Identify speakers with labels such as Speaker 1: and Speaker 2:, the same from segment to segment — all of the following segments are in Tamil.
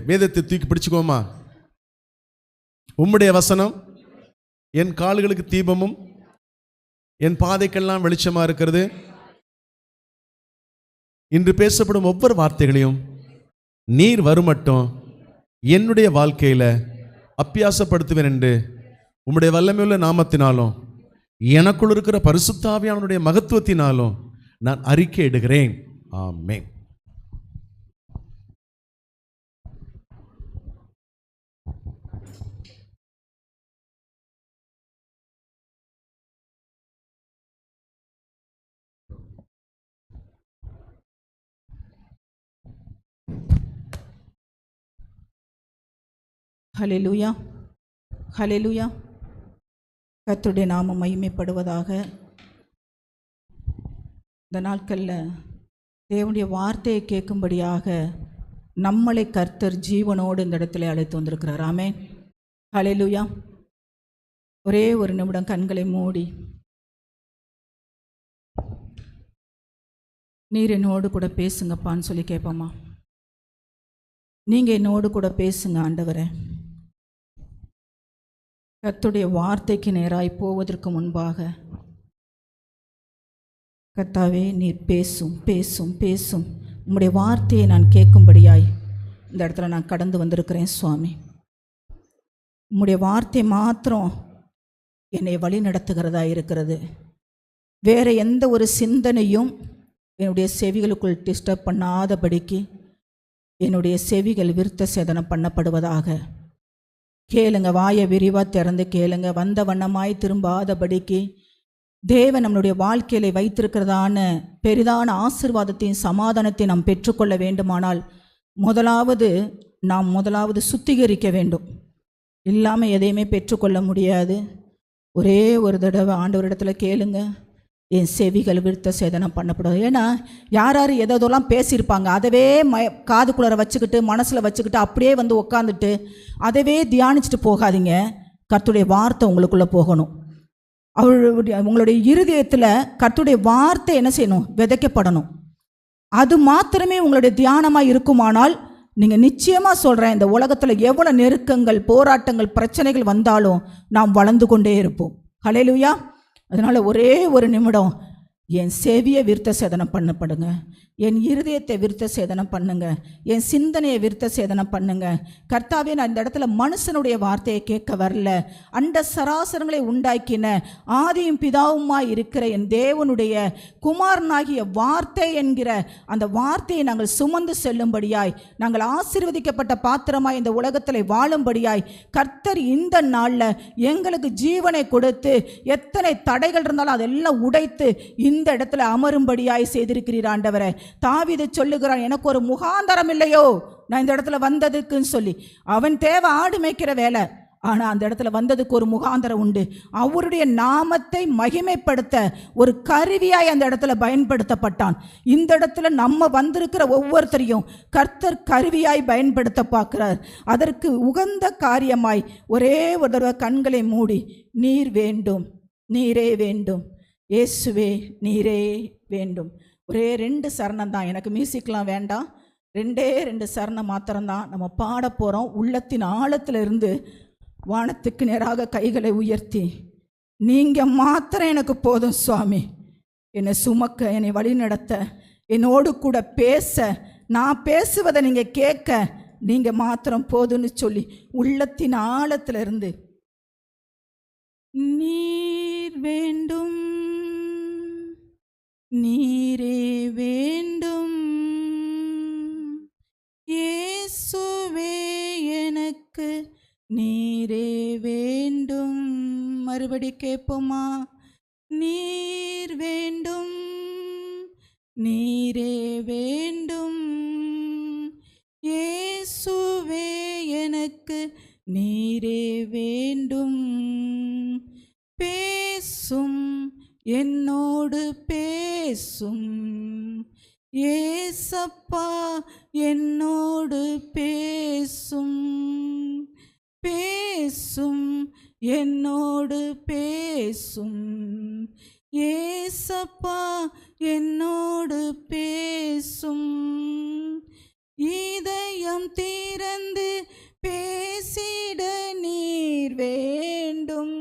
Speaker 1: வேதத்தை தூக்கி பிடிச்சுக்கோமா. உம்முடைய வசனம் என் கால்களுக்கு தீபமும் என் பாதைக்கெல்லாம் வெளிச்சமா இருக்கிறது. இன்று பேசப்படும் ஒவ்வொரு வார்த்தைகளையும் நீர் வருமட்டும் என்னுடைய வாழ்க்கையில அப்பியாசப்படுத்துவேன் என்று உம்முடைய வல்லமையுள்ள நாமத்தினாலும் எனக்குள் இருக்கிற பரிசுத்த ஆவியானவருடைய மகத்துவத்தினாலும் நான் அறிக்கை இடுகிறேன். ஆமென்.
Speaker 2: ஹல்லேலூயா, ஹல்லேலூயா. கர்த்தருடைய நாமம் மகிமைப்படுவதாக. இந்த நாட்களில் தேவனுடைய வார்த்தையை கேட்கும்படியாக நம்மளை கர்த்தர் ஜீவனோடு இந்த இடத்துல அழைத்து வந்திருக்கிறார். ஆமென், ஹல்லேலூயா. ஒரே ஒரு நிமிடம் கண்களை மூடி நீர் என்னோடு கூட பேசுங்கப்பான்னு சொல்லி கேட்போமா? நீங்கள் என்னோடு கூட பேசுங்க ஆண்டவரே. கர்த்தருடைய வார்த்தைக்கு நேராய் போவதற்கு முன்பாக கர்த்தாவே நீர் பேசும் பேசும் பேசும். உம்முடைய வார்த்தையை நான் கேட்கும்படியாய் இந்த இடத்துல நான் கடந்து வந்திருக்கிறேன் சுவாமி. உம்முடைய வார்த்தை மாத்திரம் என்னை வழி நடத்துகிறதா இருக்கிறது. வேறு எந்த ஒரு சிந்தனையும் என்னுடைய செவிகளுக்குள் டிஸ்டர்ப் பண்ணாதபடிக்கு என்னுடைய செவிகள் விருத்த சேதனம் பண்ணப்படுவதாக. கேளுங்க, வாயை விரிவாக திறந்து கேளுங்க. வந்த வண்ணமாய் திரும்பாதபடிக்கு தேவன் நம்மளுடைய வாழ்க்கையில் வைத்திருக்கிறதான பெரிதான ஆசீர்வாதத்தையும் சமாதானத்தையும் நாம் பெற்றுக்கொள்ள வேண்டுமானால் முதலாவது சுத்திகரிக்க வேண்டும். இல்லாமல் எதையுமே பெற்றுக்கொள்ள முடியாது. ஒரே ஒரு தடவை ஆண்டவரிடத்துல கேளுங்க, என் செவிகள் விருத்த சேதனம் பண்ணப்படும். ஏன்னா யார் எதெல்லாம் பேசியிருப்பாங்க அதவே காதுக்குள்ளரை வச்சுக்கிட்டு மனசில் வச்சுக்கிட்டு அப்படியே வந்து உக்காந்துட்டு அதவே தியானிச்சுட்டு போகாதீங்க. கர்த்தருடைய வார்த்தை உங்களுக்குள்ளே போகணும். உங்களுடைய இருதயத்தில் கர்த்தருடைய வார்த்தை என்ன செய்யணும்? விதைக்கப்படணும். அது மாத்திரமே உங்களுடைய தியானமாக இருக்குமானால் நீங்கள் நிச்சயமாக சொல்கிறேன், இந்த உலகத்தில் எவ்வளோ நெருக்கங்கள், போராட்டங்கள், பிரச்சனைகள் வந்தாலும் நாம் வளர்ந்து கொண்டே இருப்போம். ஹல்லேலூயா. அதனால் ஒரே ஒரு நிமிடம் என் செவியை விருத்த சேதனம் பண்ணப்படுங்க, என் இருதயத்தை விருத்த சேதனம் பண்ணுங்க, என் சிந்தனையை விருத்த சேதனம் பண்ணுங்க. கர்த்தாவே, நான் இந்த இடத்துல மனுஷனுடைய வார்த்தையை கேட்க வரல, அண்ட சராசரங்களை உண்டாக்கின ஆதியும் பிதாவுமாய் இருக்கிற என் தேவனுடைய குமாரனாகிய வார்த்தை என்கிற அந்த வார்த்தையை நாங்கள் சுமந்து செல்லும்படியாய், நாங்கள் ஆசீர்வதிக்கப்பட்ட பாத்திரமாய் இந்த உலகத்தில் வாழும்படியாய் கர்த்தர் இந்த நாளில் எங்களுக்கு ஜீவனை கொடுத்து எத்தனை தடைகள் இருந்தாலும் அதெல்லாம் உடைத்து இந்த இடத்துல அமரும்படியாய் செய்திருக்கிறீர் ஆண்டவரே. தாவீது சொல்லுகிறான், எனக்கு ஒரு முகாந்தரம் இல்லையோ நான் இந்த இடத்துல வந்ததுக்குன்னு சொல்லி. அவன் தேவை ஆடு மேய்க்கிற வேலை, ஆனால் அந்த இடத்துல வந்ததுக்கு ஒரு முகாந்தரம் உண்டு. அவருடைய நாமத்தை மகிமைப்படுத்த ஒரு கருவியாய் அந்த இடத்துல பயன்படுத்தப்பட்டான். இந்த இடத்துல நம்ம வந்திருக்கிற ஒவ்வொருத்தரையும் கர்த்தர் கருவியாய் பயன்படுத்த பார்க்கிறார். அதற்கு உகந்த காரியமாய் ஒரே ஒரு தடவை கண்களை மூடி, நீர் வேண்டும், நீரே வேண்டும், இயேசுவே நீரே வேண்டும். ஒரே 2 சரணம் தான், எனக்கு மியூசிக்லாம் வேண்டாம். 2 சரணம் மாத்திரம்தான் நம்ம பாட போகிறோம். உள்ளத்தின் ஆழத்திலிருந்து வானத்துக்கு நேராக கைகளை உயர்த்தி, நீங்கள் மாத்திரம் எனக்கு போதும் சுவாமி, என்னை சுமக்க, என்னை வழி நடத்த, என்னோடு கூட பேச, நான் பேசுவதை நீங்கள் கேட்க நீங்கள் மாத்திரம் போதும்னு சொல்லி உள்ளத்தின் ஆழத்திலிருந்து நீர் வேண்டும், நீரே வேண்டும், இயேசுவே எனக்கு நீரே வேண்டும். மறுபடி கேட்போமா? நீர் வேண்டும், நீரே வேண்டும், இயேசுவே எனக்கு நீரே வேண்டும். பேசும், என்னோடு பேசும், ஏசப்பா என்னோடு பேசும், பேசும், என்னோடு பேசும், ஏசப்பா என்னோடு பேசும், இதயம் திறந்து பேசிட நீர் வேண்டும்.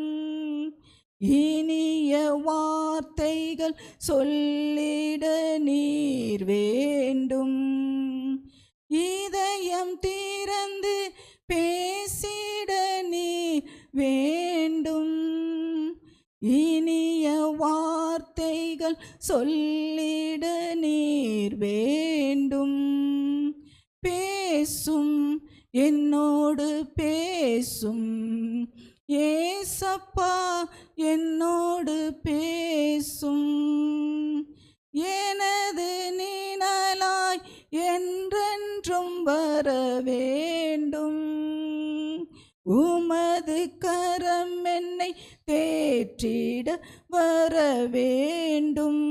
Speaker 2: இனிய வார்த்தைகள் சொல்லிட நீர் வேண்டும். இதயம் திறந்து பேசிட நீர் வேண்டும். இனிய வார்த்தைகள் சொல்லிட நீர் வேண்டும். பேசும், என்னோடு பேசும் ஏசப்பா, என்னோடு பேசும். எனது நிழலாய் என்றென்றும் வர வேண்டும். உமது கரம் என்னை தேற்றிட வர வேண்டும்.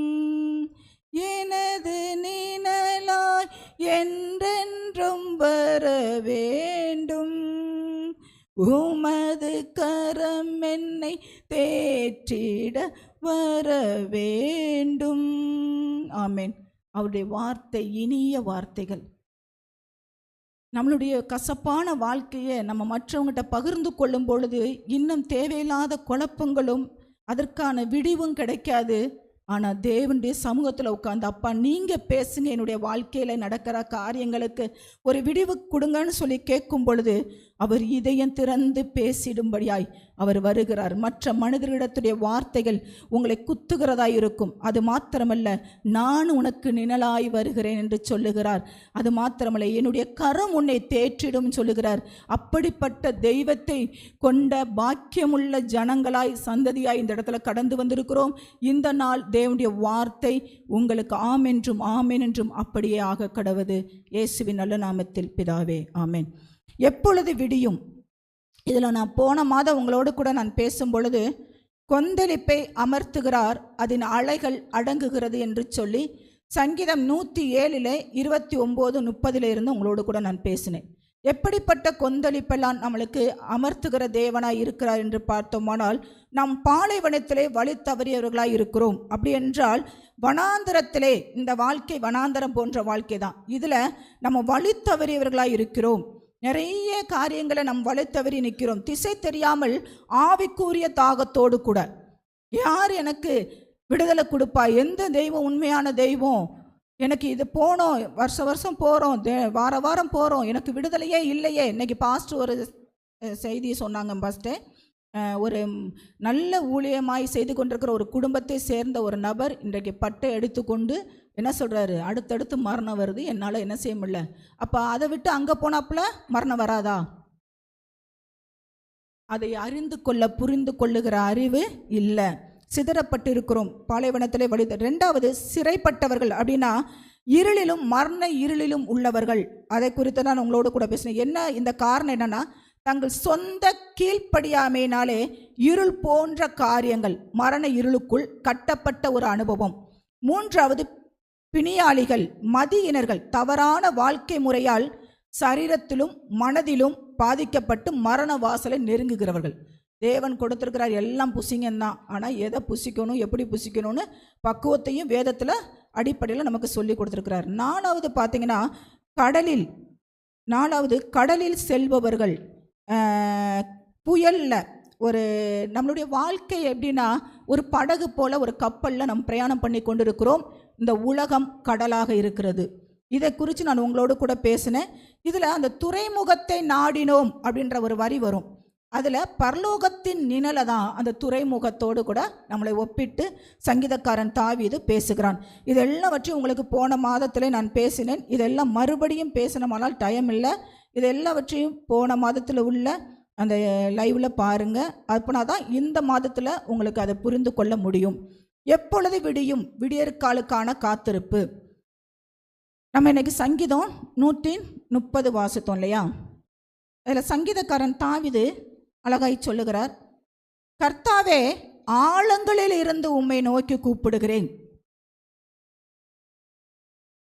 Speaker 2: எனது நிழலாய் என்றென்றும் வர வேண்டும். உமது கரம் என்னை தேற்றிட வர வேண்டும். ஆமென். அவருடைய வார்த்தை இனிய வார்த்தைகள். நம்மளுடைய கசப்பான வாழ்க்கையை நம்ம மற்றவங்ககிட்ட பகிர்ந்து கொள்ளும் பொழுது இன்னும் தேவையில்லாத குழப்பங்களும் அதற்கான விடிவும் கிடைக்காது. ஆனால் தேவனுடைய சமூகத்தில் உட்காந்து, அப்பா நீங்கள் பேசுங்க, என்னுடைய வாழ்க்கையில் நடக்கிற காரியங்களுக்கு ஒரு விடிவு கொடுங்கன்னு சொல்லி கேட்கும் பொழுது அவர் இதயம் திறந்து பேசிடும்படியாய் அவர் வருகிறார். மற்ற மனிதர்களிடத்துடைய வார்த்தைகள் உங்களை குத்துகிறதாய் இருக்கும். அது மாத்திரமல்ல, நான் உனக்கு நிழலாய் வருகிறேன் என்று சொல்லுகிறார். அது மாத்திரமல்ல, என்னுடைய கரம் உன்னை தேற்றிடும் சொல்லுகிறார். அப்படிப்பட்ட தெய்வத்தை கொண்ட பாக்கியமுள்ள ஜனங்களாய் சந்ததியாய் இந்த இடத்துல கடந்து வந்திருக்கிறோம். இந்த நாள் தேவனுடைய வார்த்தை உங்களுக்கு ஆம் என்றும் ஆமேன் என்றும் அப்படியே ஆக கடவது. இயேசுவின் நல்ல நாமத்தில் பிதாவே, ஆமேன். எப்பொழுது விடியும்? இதில் நான் போன மாதம் உங்களோடு கூட நான் பேசும் பொழுது கொந்தளிப்பை அமர்த்துகிறார், அதன் அலைகள் அடங்குகிறது என்று சொல்லி சங்கீதம் 107 29-30 இருந்து உங்களோடு கூட நான் பேசினேன். எப்படிப்பட்ட கொந்தளிப்பெல்லாம் நம்மளுக்கு அமர்த்துகிற தேவனாய் இருக்கிறார் என்று பார்த்தோமானால், நாம் பாலைவனத்திலே வழி தவறியவர்களாய் இருக்கிறோம். அப்படி என்றால் வனாந்தரத்திலே, இந்த வாழ்க்கை வனாந்தரம் போன்ற வாழ்க்கை தான். இதில் நம்ம வழி தவறியவர்களாய் இருக்கிறோம். நிறைய காரியங்களை நம் வழி தவறி நிற்கிறோம். திசை தெரியாமல் ஆவிக்குரிய தாகத்தோடு கூட, யார் எனக்கு விடுதலை கொடுப்பா, எந்த தெய்வம் உண்மையான தெய்வம், எனக்கு இது போனோம், வருஷம் போகிறோம், வாரம் போகிறோம், எனக்கு விடுதலையே இல்லையே. இன்றைக்கி பாஸ்டர் ஒரு செய்தி சொன்னாங்க. பாஸ்டே, ஒரு நல்ல ஊழியமாய் செய்து கொண்டிருக்கிற ஒரு குடும்பத்தை சேர்ந்த ஒரு நபர் இன்றைக்கு பட்டை எடுத்துக்கொண்டு என்ன சொல்கிறாரு, அடுத்தடுத்து மரணம் வருது, என்னால் என்ன செய்ய முடியல. அப்போ அதை விட்டு அங்கே போனாப்புல மரணம் வராதா? அதை அறிந்து கொள்ள புரிந்து கொள்ளுகிற அறிவு இல்லை. சிதறப்பட்டு இருக்கிறோம், பாலைவனத்திலே வழி. ரெண்டாவது, சிறைப்பட்டவர்கள். அப்படின்னா இருளிலும் மரண இருளிலும் உள்ளவர்கள். அதை குறித்து நான் உங்களோடு கூட பேசினேன். என்ன இந்த காரணம் என்னன்னா, தங்கள் சொந்த கீழ்ப்படியாமையினாலே இருள் போன்ற காரியங்கள், மரண இருளுக்குள் கட்டப்பட்ட ஒரு அனுபவம். மூன்றாவது, பிணியாளிகள், மதியினர்கள், தவறான வாழ்க்கை முறையால் சரீரத்திலும் மனதிலும் பாதிக்கப்பட்டு மரண வாசலை நெருங்குகிறவர்கள். தேவன் கொடுத்துருக்கிறார், எல்லாம் புசிங்கன்னு, ஆனால் எதை புசிக்கணும், எப்படி புசிக்கணும்னு பக்குவத்தையும் வேதத்தில் அடிப்படையில் நமக்கு சொல்லி கொடுத்துருக்கிறார். நாலாவது பார்த்தீங்கன்னா கடலில் செல்பவர்கள். புயலில் ஒரு நம்மளுடைய வாழ்க்கை எப்படின்னா, ஒரு படகு போல் ஒரு கப்பலில் நம்ம பிரயாணம் பண்ணி கொண்டு இருக்கிறோம். இந்த உலகம் கடலாக இருக்கிறது. இதை குறித்து நான் உங்களோடு கூட பேசினேன். இதில் அந்த துறைமுகத்தை நாடினோம் அப்படின்ற ஒரு வரி வரும். அதில் பரலோகத்தின் நிழலை தான் அந்த துறைமுகத்தோடு கூட நம்மளை ஒப்பிட்டு சங்கீதக்காரன் தாவீது பேசுகிறான். இதெல்லாவற்றையும் உங்களுக்கு போன மாதத்தில் நான் பேசினேன். இதெல்லாம் மறுபடியும் பேசினமானால் டைம் இல்லை. இதெல்லாவற்றையும் போன மாதத்தில் உள்ள அந்த லைவில் பாருங்கள். அப்படின்னா தான் இந்த மாதத்தில் உங்களுக்கு அதை புரிந்து கொள்ள முடியும். எப்பொழுது விடியும்? விடியற்காலுக்கான காத்திருப்பு. நம்ம இன்னைக்கு சங்கீதம் 130 வாசித்தோம் இல்லையா? அதில் சங்கீதக்காரன் தாவீது அழகாய் சொல்லுகிறார், கர்த்தாவே, ஆழங்களில் இருந்து உம்மை நோக்கி கூப்பிடுகிறேன்.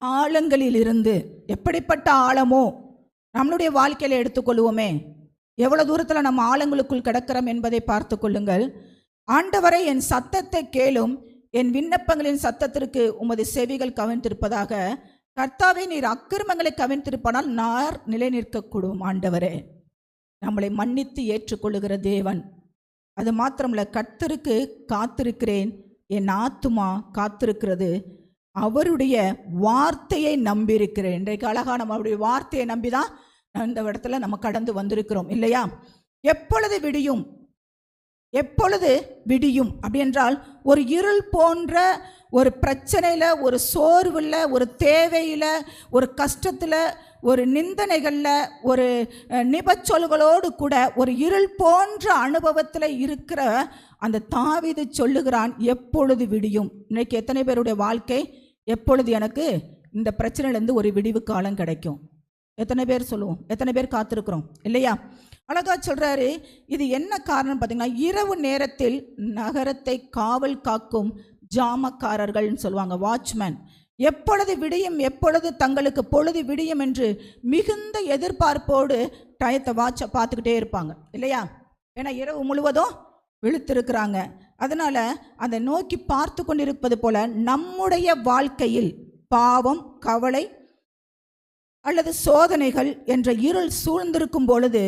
Speaker 2: ஆழங்களில் இருந்து, எப்படிப்பட்ட ஆழமோ நம்மளுடைய வாழ்க்கையில் எடுத்துக்கொள்வோமே, எவ்வளோ தூரத்தில் நம்ம ஆழங்களுக்குள் கிடக்கிறோம் என்பதை பார்த்து கொள்ளுங்கள். ஆண்டவரை, என் சத்தத்தை கேளும், என் விண்ணப்பங்களின் சத்தத்திற்கு உமது செவிகள் கவனித்திருப்பதாக. கர்த்தாவே, நீர் அக்கிரமங்களை கவிழ்த்திருப்பானால் நார் நிலை நிற்கக்கூடும். ஆண்டவரே, நம்மளை மன்னித்து ஏற்றுக்கொள்ளுகிற தேவன். அது மாத்திரமல்ல, கர்த்தருக்கு காத்திருக்கிறேன், என் ஆத்துமா காத்திருக்கிறது, அவருடைய வார்த்தையை நம்பியிருக்கிறேன். இன்றைக்கு அழகா நம்ம அவருடைய வார்த்தையை நம்பிதான் இந்த இடத்துல நம்ம கடந்து வந்திருக்கிறோம் இல்லையா? எப்பொழுது விடியும், எப்பொழுது விடியும் அப்படி என்றால், ஒரு இருள் போன்ற ஒரு பிரச்சனையில், ஒரு சோர்வில், ஒரு தேவையில், ஒரு கஷ்டத்தில், ஒரு நிந்தனைகளில், ஒரு நிபச்சொல்களோடு கூட ஒரு இருள் போன்ற அனுபவத்தில் இருக்கிற அந்த தாவீது சொல்லுகிறான், எப்பொழுது விடியும். இன்னைக்கு எத்தனை பேருடைய வாழ்க்கை, எப்பொழுது எனக்கு இந்த பிரச்சனையிலேருந்து ஒரு விடிவு காலம் கிடைக்கும்? எத்தனை பேர் சொல்லுவோம்? எத்தனை பேர் காத்திருக்கிறோம் இல்லையா? அழகா சொல்றாரு. இது என்ன காரணம் பார்த்தீங்கன்னா, இரவு நேரத்தில் நகரத்தை காவல் காக்கும் ஜாமக்காரர்கள்னு சொல்லுவாங்க, வாட்ச்மேன். எப்பொழுது விடியும், எப்பொழுது தங்களுக்கு பொழுது விடியும் என்று மிகுந்த எதிர்பார்ப்போடு டயத்தை வாட்சை பார்த்துக்கிட்டே இருப்பாங்க இல்லையா? ஏன்னா இரவு முழுவதும் விழுத்திருக்கிறாங்க. அதனால அதை நோக்கி பார்த்து கொண்டிருப்பது போல நம்முடைய வாழ்க்கையில் பாவம், கவலை அல்லது சோதனைகள் என்ற இருள் சூழ்ந்திருக்கும் பொழுது,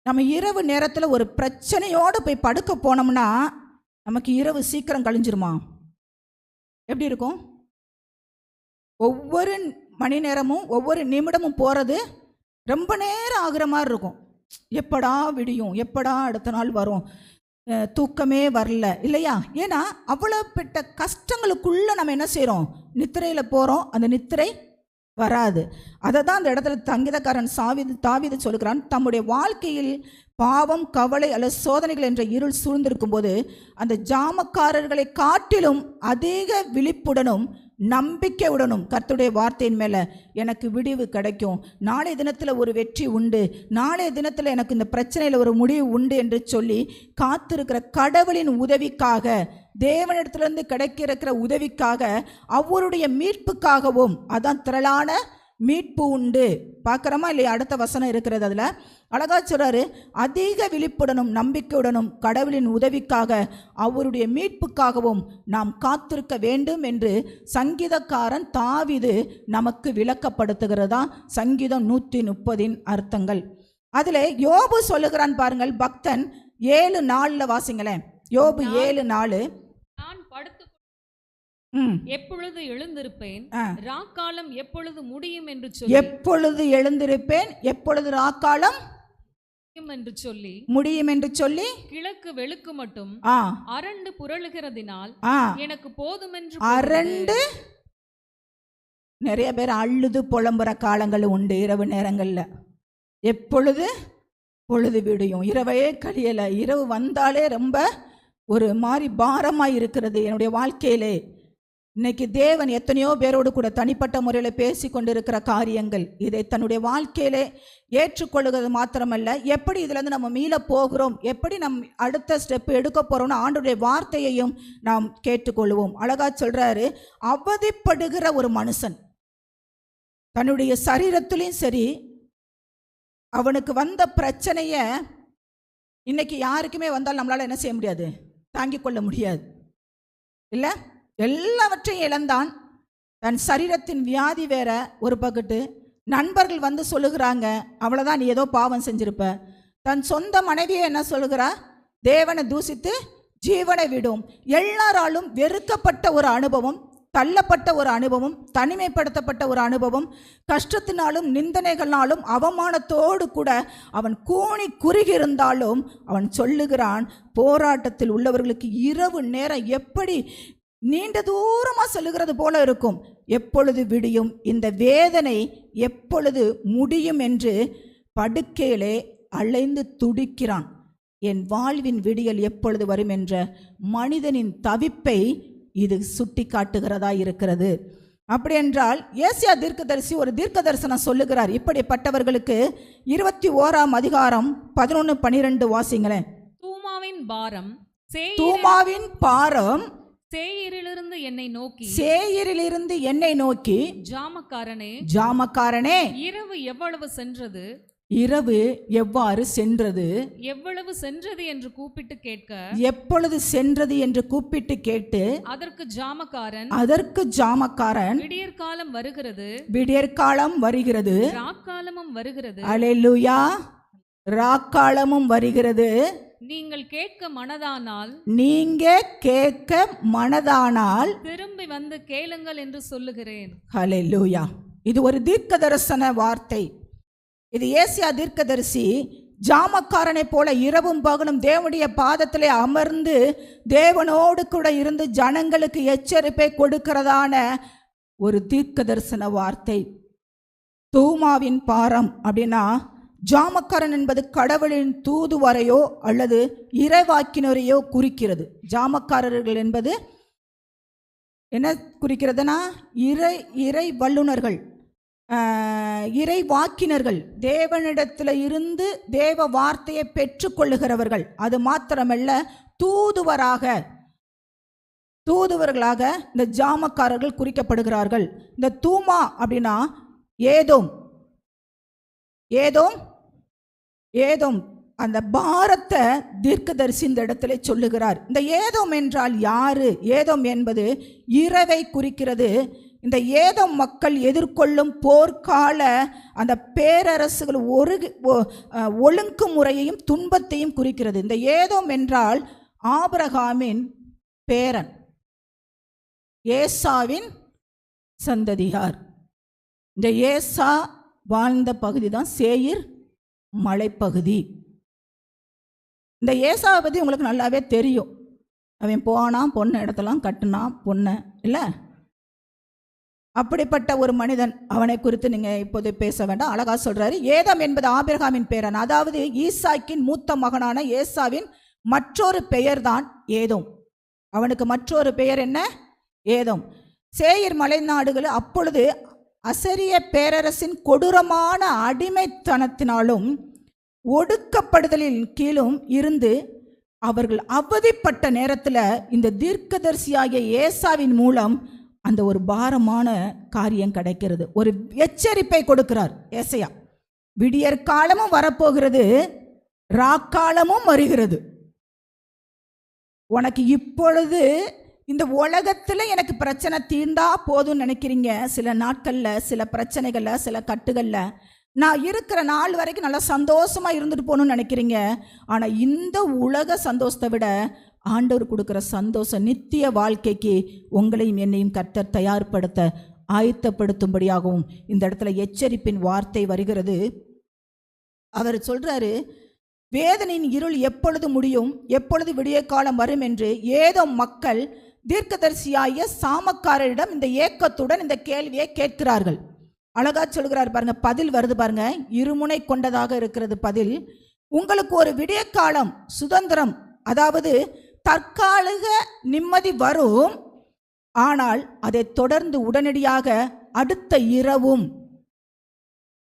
Speaker 2: நம்ம இரவு நேரத்தில் ஒரு பிரச்சனையோடு போய் படுக்க போனோம்னா நமக்கு இரவு சீக்கிரம் கழிஞ்சிருமா? எப்படி இருக்கும்? ஒவ்வொரு மணி நேரமும் ஒவ்வொரு நிமிடமும் போகிறது ரொம்ப நேரம் ஆகுற மாதிரி இருக்கும். எப்படா விடியும், எப்படா அடுத்த நாள் வரும், தூக்கமே வரல இல்லையா? ஏன்னா அவ்வளோ பெட்ட கஷ்டங்களுக்குள்ளே நம்ம என்ன செய்கிறோம், நித்திரையில் போகிறோம், அந்த நித்திரை வராது. அதை தான் அந்த இடத்துல சங்கீதக்காரன் தாவீது சொல்கிறான், தம்முடைய வாழ்க்கையில் பாவம், கவலை அல்லது சோதனைகள் என்ற இருள் சூழ்ந்திருக்கும் போது அந்த ஜாமக்காரர்களை காட்டிலும் அதிக விழிப்புடனும் நம்பிக்கையுடனும் கர்த்தருடைய வார்த்தையின் மேலே எனக்கு விடிவு கிடைக்கும், நாளைய தினத்தில் ஒரு வெற்றி உண்டு, நாளைய தினத்தில் எனக்கு இந்த பிரச்சனையில் ஒரு முடிவு உண்டு என்று சொல்லி காத்திருக்கிற கடவுளின் உதவிக்காக, தேவனிடத்திலிருந்து கிடைக்கிற உதவிக்காக, அவருடைய மீட்புக்காகவும், அதான் திரளான மீட்பு உண்டு. பார்க்குறோமா இல்லையா? அடுத்த வசனம் இருக்கிறது, அதில் அழகா சொல்றாரு, அதிக விழிப்புடனும் நம்பிக்கையுடனும் கடவுளின் உதவிக்காக, அவருடைய மீட்புக்காகவும் நாம் காத்திருக்க வேண்டும் என்று சங்கீதக்காரன் தாவீது நமக்கு விளக்கப்படுத்துகிறதா சங்கீதம் 130 அர்த்தங்கள். அதில் யோபு சொல்லுகிறான் பாருங்கள், பக்தன் 7:4 வாசிங்களேன். யோபு 7:4.
Speaker 3: நான் படுத்து எப்பொழுது எழுந்திருப்பேன், ராக்காலம் எப்பொழுது முடியும் என்று சொல்லி,
Speaker 2: எப்பொழுது எழுந்திருப்பேன், எப்பொழுது ராக்காலம்
Speaker 3: என்று சொல்லி
Speaker 2: முடியும் என்று சொல்லி,
Speaker 3: கிழக்கு வெளுக்கு மட்டும் அரண்டு புரளுகிறதினால் எனக்கு போதும் என்று
Speaker 2: அரண்டு. நிறைய பேர் அழுது புலம்புற காலங்கள் உண்டு இரவு நேரங்கள்ல. எப்பொழுது பொழுது விடியும், இரவே கழியலை, இரவு வந்தாலே ரொம்ப ஒரு மாதிரி பாரமாக இருக்கிறது என்னுடைய வாழ்க்கையிலே. இன்னைக்கு தேவன் எத்தனையோ பேரோடு கூட தனிப்பட்ட முறையில் பேசி கொண்டிருக்கிற காரியங்கள், இதை தன்னுடைய வாழ்க்கையிலே ஏற்றுக்கொள்ளுகிறது மாத்திரமல்ல, எப்படி இதிலேருந்து நம்ம மீள போகிறோம், எப்படி நம் அடுத்த ஸ்டெப் எடுக்க போகிறோம்னு ஆண்டவருடைய வார்த்தையையும் நாம் கேட்டுக்கொள்வோம். அழகா சொல்கிறாரு, அவதிப்படுகிற ஒரு மனுஷன் தன்னுடைய சரீரத்திலையும் சரி, அவனுக்கு வந்த பிரச்சனையை இன்னைக்கு யாருக்குமே வந்தால் நம்மளால் என்ன செய்ய முடியாது, தாங்கிக் கொள்ள முடியாது இல்லை? எல்லாவற்றையும் இழந்தான். தன் சரீரத்தின் வியாதி வேற ஒரு பக்கத்து, நண்பர்கள் வந்து சொல்லுகிறாங்க, அவ்வளோதான் நீ ஏதோ பாவம் செஞ்சிருப்ப. தன் சொந்த மனைவியை என்ன சொல்லுகிறா, தேவனை தூசித்து ஜீவனை விடும். எல்லாராலும் வெறுக்கப்பட்ட ஒரு அனுபவம், தள்ளப்பட்ட ஒரு அனுபவம், தனிமைப்படுத்தப்பட்ட ஒரு அனுபவம், கஷ்டத்தினாலும் நிந்தனைகளாலும் அவமானத்தோடு கூட அவன் கூனி குறுகியிருந்தாலும் அவன் சொல்லுகிறான், போராட்டத்தில் உள்ளவர்களுக்கு இரவு நேரம் எப்படி நீண்ட தூரமாக செல்லுகிறது போல இருக்கும், எப்பொழுது விடியும், இந்த வேதனை எப்பொழுது முடியும் என்று படுக்கையிலே அலைந்து துடிக்கிறான். என் வாழ்வின் விடியல் எப்பொழுது வரும் என்ற மனிதனின் தவிப்பை இது சுட்டி காட்டுகிறதா இருக்கிறது. அப்படி என்றால் ஏசியா தீர்க்கதரிசி ஒரு தீர்க்க தரிசனம் சொல்லுகிறார். இப்படிப்பட்டவர்களுக்கு 21 அதிகாரம் 11-12 வாசிங்களேன்.
Speaker 3: தூமாவின்
Speaker 2: பாரம்
Speaker 3: சேயீரிலிருந்து என்னை நோக்கி,
Speaker 2: ஜாமக்காரனே,
Speaker 3: இரவு எவ்வளவு சென்றது,
Speaker 2: இரவு எவ்வாறு சென்றது,
Speaker 3: எவ்வளவு சென்றது என்று கூப்பிட்டு கேட்க,
Speaker 2: எப்பொழுது சென்றது என்று கூப்பிட்டு கேட்டு,
Speaker 3: அதற்கு ஜாமக்காரன்
Speaker 2: விடியற்காலம் வருகிறது,
Speaker 3: விடியற்காலம் வருகிறது,
Speaker 2: ராக்காலமும் வருகிறது,
Speaker 3: அல்லேலூயா,
Speaker 2: ராக்காலமும் வருகிறது,
Speaker 3: நீங்கள் கேட்க
Speaker 2: மனதானால்
Speaker 3: திரும்பி வந்து கேளுங்கள் என்று சொல்லுகிறேன்.
Speaker 2: அல்லேலூயா. இது ஒரு தீர்க்க தரிசன வார்த்தை. இது ஏசியா தீர்க்கதரிசி ஜாமக்காரனை போல இரவும் பகலும் தேவனுடைய பாதத்திலே அமர்ந்து தேவனோடு கூட இருந்து ஜனங்களுக்கு எச்சரிப்பை கொடுக்கிறதான ஒரு தீர்க்க தரிசன வார்த்தை. தூமாவின் பாரம் அப்படின்னா, ஜாமக்காரன் என்பது கடவுளின் தூதுவரையோ அல்லது இறைவாக்கினரையோ குறிக்கிறது. ஜாமக்காரர்கள் என்பது என்ன குறிக்கிறதுனா, இறை வல்லுனர்கள், இறை வாக்கினர்கள், தேவனிடத்தில் இருந்து தேவ வார்த்தையை பெற்றுக்கொள்ளுகிறவர்கள். அது மாத்திரமல்ல, தூதுவர்களாக இந்த ஜாமக்காரர்கள் குறிக்கப்படுகிறார்கள். இந்த தூமா அப்படின்னா ஏதோம் அந்த பாரத்தை தீர்க்கதரிசி இந்த இடத்துல சொல்லுகிறார். இந்த ஏதோம் என்றால் யாரு? ஏதோம் என்பது இரவை குறிக்கிறது. இந்த ஏதோம் மக்கள் எதிர்கொள்ளும் போர்க்கால அந்த பேரரசுகள் ஒழுங்குமுறையையும் துன்பத்தையும் குறிக்கிறது. இந்த ஏதோம் என்றால் ஆபிரகாமின் பேரன், ஏசாவின் சந்ததியார். இந்த ஏசா வாழ்ந்த பகுதி தான் சேயீர் மலைப்பகுதி. இந்த ஏசாவை பற்றி உங்களுக்கு நல்லாவே தெரியும். அவன் போனான், பொண்ணு இடத்தெல்லாம் கட்டுனான், பொண்ணை இல்லை. அப்படிப்பட்ட ஒரு மனிதன், அவனை குறித்து நீங்கள் இப்போது பேச வேண்டாம், அழகாக சொல்கிறாரு. ஏதோம் என்பது ஆபிரகாமின் பேரன், அதாவது ஈசாக்கின் மூத்த மகனான ஏசாவின் மற்றொரு பெயர் தான் ஏதோம். அவனுக்கு மற்றொரு பெயர் என்ன? ஏதோம். சேயீர் மலைநாடுகள் அப்பொழுது அசரிய பேரரசின் கொடூரமான அடிமைத்தனத்தினாலும் ஒடுக்கப்படுதலின் கீழும் இருந்து அவர்கள் அவதிப்பட்ட நேரத்தில் இந்த தீர்க்கதரிசியாகிய ஏசாவின் மூலம் அந்த ஒரு பாரமான காரியம் கிடைக்கிறது. ஒரு எச்சரிப்பை கொடுக்கிறார் ஏசாயா. விடியற்காலமும் வரப்போகிறது, ராக்காலமும் வருகிறது. உனக்கு இப்பொழுது இந்த உலகத்தில் எனக்கு பிரச்சனை தீர்ந்தா போதும்னு நினைக்கிறீங்க. சில நாட்களில், சில பிரச்சனைகளில், சில கட்டுகளில் நான் இருக்கிற நாள் வரைக்கும் நல்லா சந்தோஷமாக இருந்துட்டு போகணும்னு நினைக்கிறீங்க. ஆனால் இந்த உலக சந்தோஷத்தை விட ஆண்டவர் கொடுக்குற சந்தோஷம், நித்திய வாழ்க்கைக்கு உங்களையும் என்னையும் கர்த்தர் தயார்படுத்த ஆயத்தப்படுத்தும்படியாகவும் இந்த இடத்துல எச்சரிப்பின் வார்த்தை வருகிறது. அவர் சொல்கிறாரு, வேதனையின் இருள் எப்பொழுது முடியும், எப்பொழுது விடிய காலம் வரும் என்று ஏதோ மக்கள் தீர்க்கதரிசியாகிய சாமக்காரரிடம் இந்த ஏக்கத்துடன் இந்த கேள்வியை கேட்கிறார்கள். அழகா சொல்கிறார் பாருங்க, பதில் வருது பாருங்க, இருமுனை கொண்டதாக இருக்கிறது பதில். உங்களுக்கு ஒரு விடிய காலம் சுதந்திரம், அதாவது தற்காலிக நிம்மதி வரும். ஆனால் அதை தொடர்ந்து உடனடியாக அடுத்த இரவும்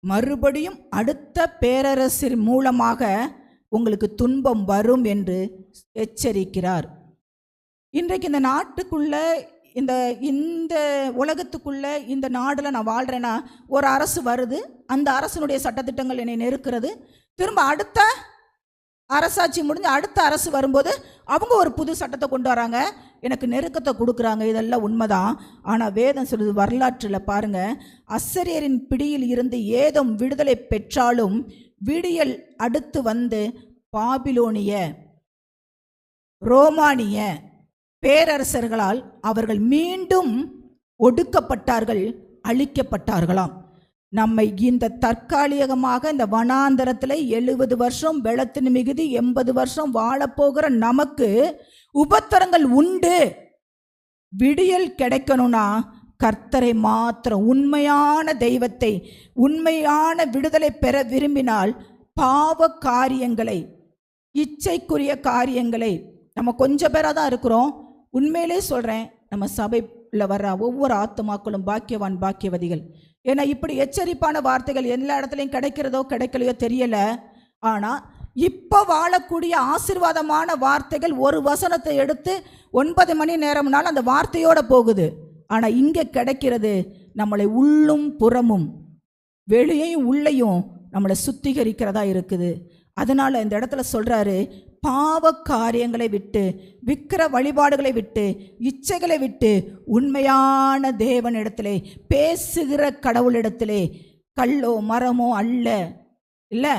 Speaker 2: மறுபடியும் அடுத்த பேரரசின் மூலமாக உங்களுக்கு துன்பம் வரும் என்று எச்சரிக்கிறார். இன்றைக்கு இந்த நாட்டுக்குள்ள, இந்த உலகத்துக்குள்ள, இந்த நாடில் நான் வாழ்கிறேன்னா, ஒரு அரசு வருது, அந்த அரசனுடைய சட்டத்திட்டங்கள் என்னை நெருக்கிறது. திரும்ப அடுத்த அரசாட்சி முடிஞ்சு அடுத்த அரசு வரும்போது அவங்க ஒரு புது சட்டத்தை கொண்டு வராங்க, எனக்கு நெருக்கத்தை கொடுக்குறாங்க. இதெல்லாம் உண்மைதான். ஆனால் வேதம் சொல்லுது, வரலாற்றில் பாருங்கள், அசரியரின் பிடியில் இருந்து ஏதோம் விடுதலை பெற்றாலும் விடியல் அடுத்து வந்து பாபிலோனிய, ரோமானிய பேரரசர்களால் அவர்கள் மீண்டும் ஒடுக்கப்பட்டார்கள், அழிக்கப்பட்டார்களாம். நம்மை இந்த தற்காலிகமாக இந்த வனாந்தரத்தில் 70 வருஷம் வெள்ளத்தின் மிகுதி 80 வருஷம் வாழப்போகிற நமக்கு உபத்திரங்கள் உண்டு. விடியல் கிடைக்கணும்னா கர்த்தரை மாத்திரம், உண்மையான தெய்வத்தை, உண்மையான விடுதலை பெற விரும்பினால் பாவ காரியங்களை, இச்சைக்குரிய காரியங்களை, நம்ம கொஞ்சம் பேராக தான் இருக்கிறோம். உண்மையிலே சொல்கிறேன், நம்ம சபையில் வர்ற ஒவ்வொரு ஆத்துமாக்களும் பாக்கியவான் பாக்கியவதிகள். ஏன்னா இப்படி எச்சரிப்பான வார்த்தைகள் எல்லா இடத்துலையும் கிடைக்கிறதோ கிடைக்கலையோ தெரியலை. ஆனால் இப்போ வாழக்கூடிய ஆசீர்வாதமான வார்த்தைகள் ஒரு வசனத்தை எடுத்து 9 மணி நேரம்னாலும் அந்த வார்த்தையோடு போகுது. ஆனால் இங்கே கிடைக்கிறது நம்மளை உள்ளும் புறமும், வெளியையும் உள்ளையும் நம்மளை சுத்திகரிக்கிறதா இருக்குது. அதனால் இந்த இடத்துல சொல்கிறாரு, பாவ காரியங்களை விட்டு, விக்கிர வழிபாடுகளை விட்டு, இச்சைகளை விட்டு, உண்மையான தேவனிடத்திலே, பேசுகிற கடவுளிடத்திலே, கல்லோ மரமோ அல்ல, இல்லை,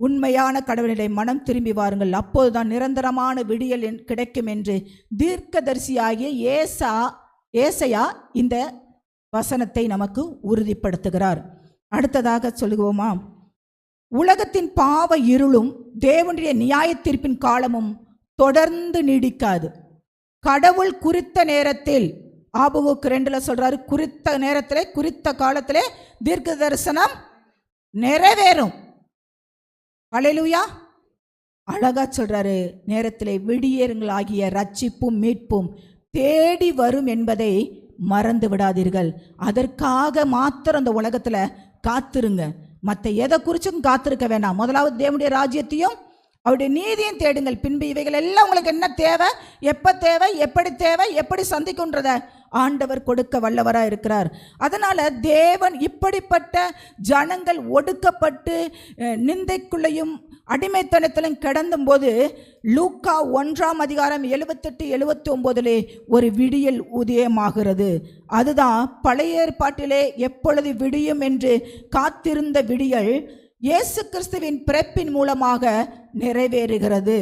Speaker 2: உண்மையான கடவுளிலே மனம் திரும்பி வாருங்கள், அப்போதுதான் நிரந்தரமான விடியல் கிடைக்கும் என்று தீர்க்கதரிசியாகிய ஏசாயா இந்த வசனத்தை நமக்கு உறுதிப்படுத்துகிறார். அடுத்ததாக சொல்லுவோமா, உலகத்தின் பாவ இருளும் தேவனுடைய நியாய தீர்ப்பின் காலமும் தொடர்ந்து நீடிக்காது. கடவுள் குறித்த நேரத்தில், ஆபகுக்கு 2 சொல்றாரு, குறித்த நேரத்திலே குறித்த காலத்திலே தீர்க்க தரிசனம் நிறைவேறும். அல்லேலூயா. அழகா சொல்றாரு, நேரத்திலே விடியேறுங்களாகிய ரட்சிப்பும் மீட்பும் தேடி வரும் என்பதை மறந்து விடாதீர்கள். அதற்காக மாத்திரம் அந்த உலகத்துல காத்திருங்க. மற்ற எதை குறிச்சும் காத்திருக்க வேண்டாம். முதலாவது தேவனுடைய ராஜ்யத்தையும் அவருடைய நீதியும் தேடுங்கள், பின்பு இவைகள் எல்லாம் உங்களுக்கு என்ன தேவை, எப்போ தேவை, எப்படி சந்திக்கும்ன்றத ஆண்டவர் கொடுக்க வல்லவராக இருக்கிறார். அதனால் தேவன் இப்படிப்பட்ட ஜனங்கள் ஒடுக்கப்பட்டு நிந்தைக்குள்ளையும் அடிமைத்தனத்திலும் கிடந்தும் போது லூக்கா 1:78-79 ஒரு விடியல் உதயமாகிறது. அதுதான் பழைய ஏற்பாட்டிலே எப்பொழுது விடியும் என்று காத்திருந்த விடியல் இயேசு கிறிஸ்துவின் பிறப்பின் மூலமாக நிறைவேறுகிறது.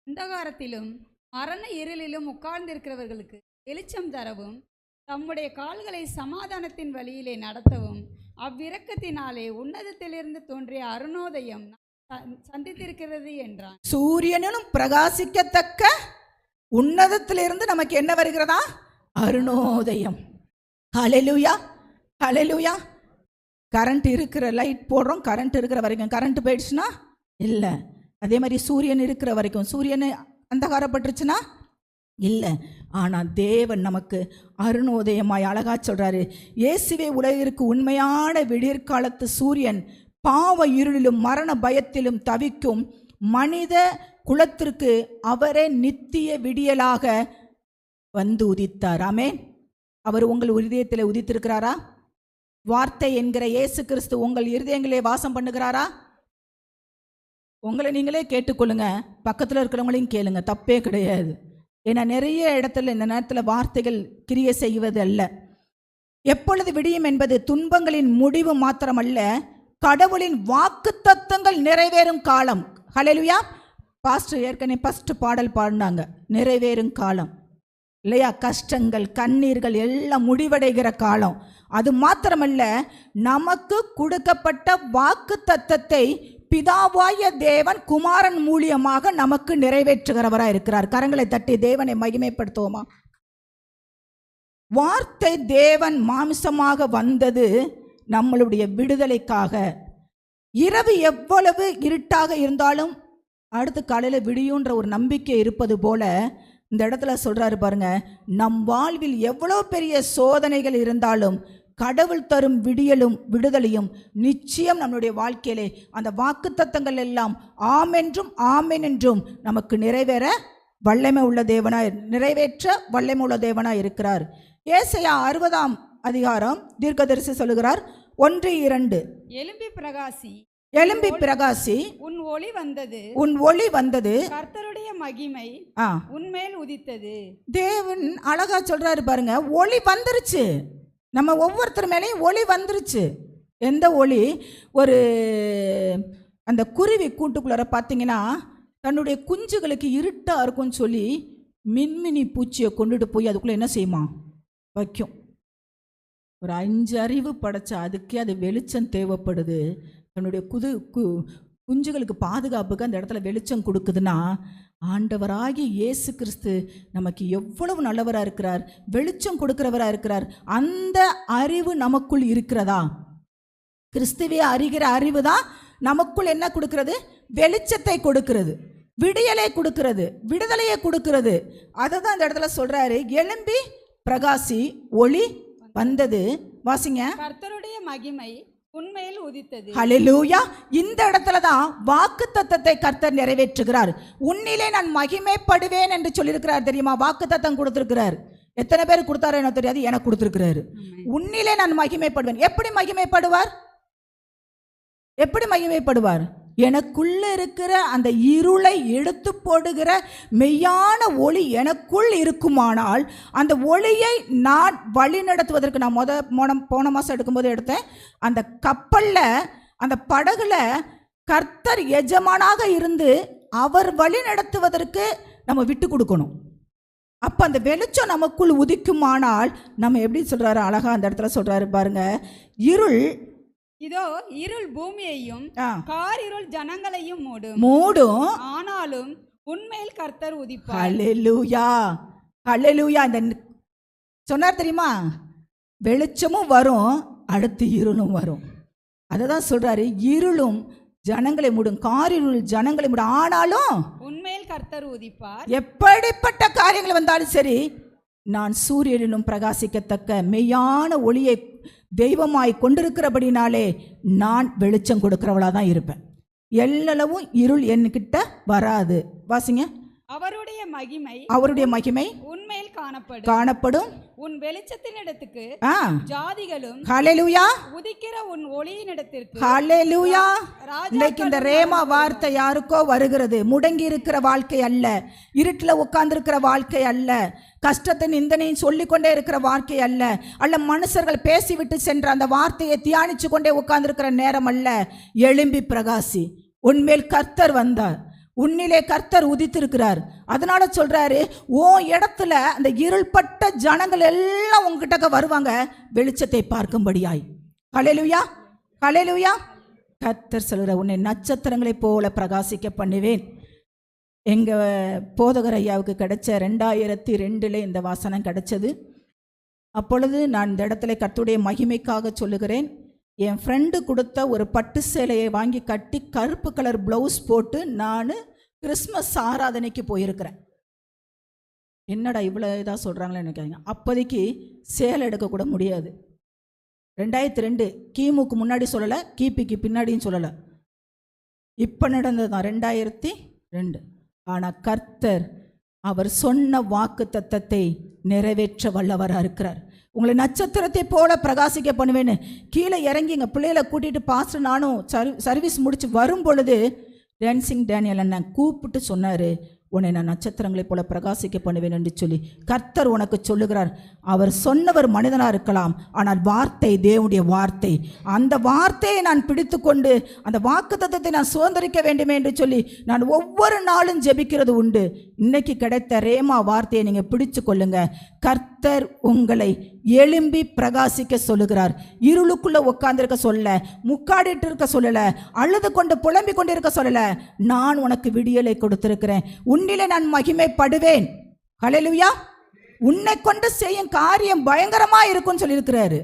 Speaker 4: அந்தகாரத்திலும் மரண இருளிலும் உட்கார்ந்திருக்கிறவர்களுக்கு வெளிச்சம் தரவும், தம்முடைய கால்களை சமாதானத்தின் வழியிலே நடத்தவும், அவ்விரக்கத்தினாலே உன்னதத்திலிருந்து தோன்றிய அருணோதயம் சந்தித்திருக்கிறது என்றான்.
Speaker 2: சூரியனும் பிரகாசிக்கத்தக்க உன்னதத்திலிருந்து நமக்கு என்ன வருகிறதா? அருணோதயம். ஹல்லேலூயா, ஹல்லேலூயா. கரண்ட் இருக்கிற லைட் போடுறோம், கரண்ட் இருக்கிற வரைக்கும். கரண்ட் போயிடுச்சுன்னா இல்லை. அதே மாதிரி சூரியன் இருக்கிற வரைக்கும். சூரியன் அந்தகாரப்பட்டுருச்சுன்னா இல்லை. ஆனால் தேவன் நமக்கு அருணோதயமாய் அழகா சொல்கிறாரு, இயேசுவே உலகிற்கு உண்மையான விடியற்காலத்து சூரியன். பாவ இருளிலும் மரண பயத்திலும் தவிக்கும் மனித குலத்திற்கு அவரே நித்திய விடியலாக வந்து உதித்தார். ஆமென். அவர் உங்கள் இருதயத்தில் உதித்திருக்கிறாரா? வார்த்தை என்கிற இயேசு கிறிஸ்து உங்கள் இருதயங்களே வாசம் பண்ணுகிறாரா? உங்களை நீங்களே கேட்டுக்கொள்ளுங்க, பக்கத்தில் இருக்கிறவங்களையும் கேளுங்க, தப்பே கிடையாது. ஏன்னா நிறைய இடத்துல இந்த நேரத்தில் வார்த்தைகள் கிரியை செய்வது அல்ல. எப்பொழுது விடியும் என்பது துன்பங்களின் முடிவு மாத்திரமல்ல, கடவுளின் வாக்குத்தத்தங்கள் நிறைவேறும் காலம். ஹல்லேலூயா. பாஸ்டர் ஏற்கனவே ஃபர்ஸ்ட் பாடல் பாடினாங்க, நிறைவேறும் காலம் இல்லையா? கஷ்டங்கள் கண்ணீர்கள் எல்லாம் முடிவடைகிற காலம். அது மாத்திரமல்ல, நமக்கு கொடுக்கப்பட்ட வாக்கு தத்தத்தை பிதாவாய தேவன் குமாரன் மூலியமாக நமக்கு நிறைவேற்றுகிறவராக இருக்கிறார். கரங்களை தட்டி தேவனை மகிமைப்படுத்துவோமா? வார்த்தை தேவன் மாமிசமாக வந்தது நம்மளுடைய விடுதலைக்காக. இரவு எவ்வளவு இருட்டாக இருந்தாலும் அடுத்த காலையில் விடியுன்ற ஒரு நம்பிக்கை இருப்பது போல இந்த இடத்துல சொல்றாரு பாருங்க, நம் வாழ்வில் எவ்வளோ பெரிய சோதனைகள் இருந்தாலும் கடவுள் தரும் விடியலும் விடுதலையும் நிச்சயம் நம்மளுடைய வாழ்க்கையிலே அந்த வாக்குத்தத்தங்கள் எல்லாம் ஆமென்றும் ஆமென் என்றும் நமக்கு நிறைவேற வல்லமை உள்ள தேவனாய், நிறைவேற்ற வல்லமை உள்ள தேவனாய் இருக்கிறார். ஏசாயா 60ஆம் அதிகாரம் தீர்க்கதரிசி சொல்லுகிறார், 1-2,
Speaker 4: எழும்பி பிரகாசி,
Speaker 2: எழும்பி பிரகாசி,
Speaker 4: உன் ஒளி வந்தது,
Speaker 2: உன் ஒளி வந்தது,
Speaker 4: கர்த்தருடைய மகிமை உன்மேல் உதித்தது.
Speaker 2: தேவன் அழகா சொல்றாரு பாருங்க, ஒளி வந்துருச்சு. நம்ம ஒவ்வொருத்தர் மேலேயும் ஒளி வந்துருச்சு. எந்த ஒளி? ஒரு அந்த குருவி கூட்டுக்குள்ளார பார்த்தீங்கன்னா தன்னுடைய குஞ்சுகளுக்கு இருட்டாக இருக்கும்னு சொல்லி மின்மினி பூச்சியை கொண்டுட்டு போய் அதுக்குள்ளே என்ன செய்யுமா? வைக்கும். ஒரு 5 அறிவு படைச்ச அதுக்கே அது வெளிச்சம் தேவைப்படுது. தன்னுடைய குஞ்சுகளுக்கு பாதுகாப்புக்கு அந்த இடத்துல வெளிச்சம் கொடுக்குதுன்னா, ஆண்டவராகிய இயேசு கிறிஸ்து நமக்கு எவ்வளவு நல்லவராக இருக்கிறார், வெளிச்சம் கொடுக்கிறவராக இருக்கிறார். அந்த அறிவு நமக்குள் இருக்கிறதா? கிறிஸ்துவே அறிகிற அறிவு தான் நமக்குள் என்ன கொடுக்கிறது? வெளிச்சத்தை கொடுக்கிறது, விடியலை கொடுக்கிறது, விடுதலையை கொடுக்கிறது. அதை தான் அந்த இடத்துல சொல்றாரு, எழும்பி பிரகாசி, ஒளி வந்தது. வாசிங்க,
Speaker 4: கர்த்தருடைய மகிமை உண்மையில் உதித்தது.
Speaker 2: ஹல்லேலூயா. இந்த இடத்துல தான் வாக்குத்தத்தத்தை கர்த்தர் நிறைவேற்றுகிறார். உன்னிலே நான் மகிமைப்படுவேன் என்று சொல்லியிருக்கிறார் தெரியுமா? வாக்குத்தத்தம் கொடுத்திருக்கிறார். எத்தனை பேர் கொடுத்தாரோ எனக்கு தெரியாது, எனக்கு கொடுத்துருக்கிறாரு. உன்னிலே நான் மகிமைப்படுவேன். எப்படி மகிமைப்படுவார்? எப்படி மகிமைப்படுவார்? எனக்குள்ள இருக்கிற அந்த இருளை எடுத்து போடுகிற மெய்யான ஒளி எனக்குள் இருக்குமானால் அந்த ஒளியை நான் வழி நடத்துவதற்கு, நான் போன மாதம் எடுக்கும்போது எடுத்தேன், அந்த கப்பலில் அந்த படகுல கர்த்தர் எஜமானாக இருந்து அவர் வழி நடத்துவதற்கு நம்ம விட்டு கொடுக்கணும். அப்போ அந்த வெளிச்சம் நமக்குள் உதிக்குமானால் நம்ம எப்படி சொல்கிறாரு, அழகா அந்த இடத்துல சொல்கிறாரு பாருங்க,
Speaker 4: இருள் பூமியையும் காரிருள் ஜனங்களையும்
Speaker 2: மூடும்,
Speaker 4: ஆனாலும் உண்மையில் கர்த்தர் உதிப்பார்.
Speaker 2: ஹல்லேலூயா, ஹல்லேலூயா. இந்த சொன்னார் தெரியுமா, வெளிச்சமும் வரும், அடுத்து இருளும் வரும். அதை தான் சொல்றாரு, இருளும் ஜனங்களை மூடும், காரிருள் ஜனங்களை மூடும், ஆனாலும்
Speaker 4: உண்மையில் கர்த்தர் உதிப்பார்.
Speaker 2: எப்படிப்பட்ட காரியங்கள் வந்தாலும் சரி, நான் சூரியனும் பிரகாசிக்கத்தக்க மெய்யான ஒளியை தெய்வமாய் கொண்டிருக்கிறபடினாலே நான் வெளிச்சம் கொடுக்கிறவளா தான் இருப்பேன். எல்லளவும் இருள் என்கிட்ட வராது. வாசிங்க.
Speaker 4: அவருடைய மகிமை உண்மையில் காணப்படும். உன் வெளிச்சத்தினிடத்துக்கு ஜாதிகளும்
Speaker 2: ஹல்லேலூயா
Speaker 4: உதிக்கிற உன் ஒளியினிடத்திற்கு
Speaker 2: ஹல்லேலூயா. இன்னைக்கு இந்த ரேமா வார்த்தை யாருக்கோ வருகிறது. முடங்கி இருக்கிற வாழ்க்கை அல்ல, இருட்டில் உட்கார்ந்திருக்கிற வாழ்க்கை அல்ல, கஷ்டத்தை நிந்தனையும் சொல்லிக்கொண்டே இருக்கிற வாழ்க்கை அல்ல, அல்ல மனுஷர்கள் பேசிவிட்டு சென்ற அந்த வார்த்தையை தியானிச்சு கொண்டே உட்கார்ந்திருக்கிற நேரம் அல்ல. எழும்பி பிரகாசி, உன்மேல் கர்த்தர் வந்தார், உன்னிலே கர்த்தர் உதித்திருக்கிறார். அதனால சொல்றாரு, ஓ இடத்துல அந்த இருள்பட்ட ஜனங்கள் எல்லாம் உங்ககிட்ட வருவாங்க வெளிச்சத்தை பார்க்கும்படியாய். ஹல்லேலூயா, ஹல்லேலூயா. கர்த்தர் சொல்ற, உன்னை நட்சத்திரங்களை போல பிரகாசிக்க பண்ணுவேன். எங்கள் போதகர் ஐயாவுக்கு கிடைச்ச 2002 இந்த வாசனம் கிடைச்சது. அப்பொழுது நான் இந்த இடத்துல கர்த்தருடைய மகிமைக்காக சொல்லுகிறேன். என் ஃப்ரெண்டு கொடுத்த ஒரு பட்டு சேலையை வாங்கி கட்டி கருப்பு கலர் ப்ளவுஸ் போட்டு நான் கிறிஸ்மஸ் ஆராதனைக்கு போயிருக்கிறேன். என்னடா இவ்வளோ இதாக சொல்கிறாங்களே நினைக்காங்க. அப்போதைக்கு சேலை எடுக்கக்கூட முடியாது. 2002 கிமுக்கு முன்னாடி சொல்லலை, கிபிக்கு பின்னாடியும் சொல்லலை. இப்போ நடந்தது தான் 2002. ஆனால் கர்த்தர் அவர் சொன்ன வாக்கு தத்தத்தை நிறைவேற்ற வல்லவராக இருக்கிறார். உங்களை நட்சத்திரத்தை போல பிரகாசிக்க பண்ணுவேன்னு கீழே இறங்கி எங்கள் பிள்ளைகளை கூட்டிகிட்டு பாஸ்டர் நானும் சர்வீஸ் முடித்து வரும் பொழுது டான்சிங் டேனியல் அண்ணன் கூப்பிட்டு சொன்னார், உன்னை நான் நட்சத்திரங்களை போல பிரகாசிக்க பண்ணுவேன் என்று சொல்லி கர்த்தர் உனக்கு சொல்லுகிறார். அவர் சொன்னவர் மனிதனாக இருக்கலாம், ஆனால் வார்த்தை தேவனுடைய வார்த்தை. அந்த வார்த்தையை நான் பிடித்து கொண்டு அந்த வாக்குத்தத்தத்தை நான் சுதந்திரிக்க வேண்டுமே என்று சொல்லி நான் ஒவ்வொரு நாளும் ஜெபிக்கிறது உண்டு. இன்னைக்கு கிடைத்த ரேமா வார்த்தையை நீங்கள் பிடிச்சு கொள்ளுங்க. கர்த்தர் உங்களை எழும்பி பிரகாசிக்க சொல்லுகிறார். இருளுக்குள்ள உட்கார்ந்திருக்க சொல்ல, முக்காடிட்டு இருக்க சொல்லல, அழுது கொண்டு புலம்பிக் கொண்டிருக்க சொல்லல. நான் உனக்கு விடியலை கொடுத்திருக்கிறேன், உன்னிலே நான் மகிமைப்படுவேன். ஹல்லேலூயா. உன்னை கொண்டு செய்யும் காரியம் பயங்கரமா இருக்கும்னு சொல்லியிருக்கிறாரு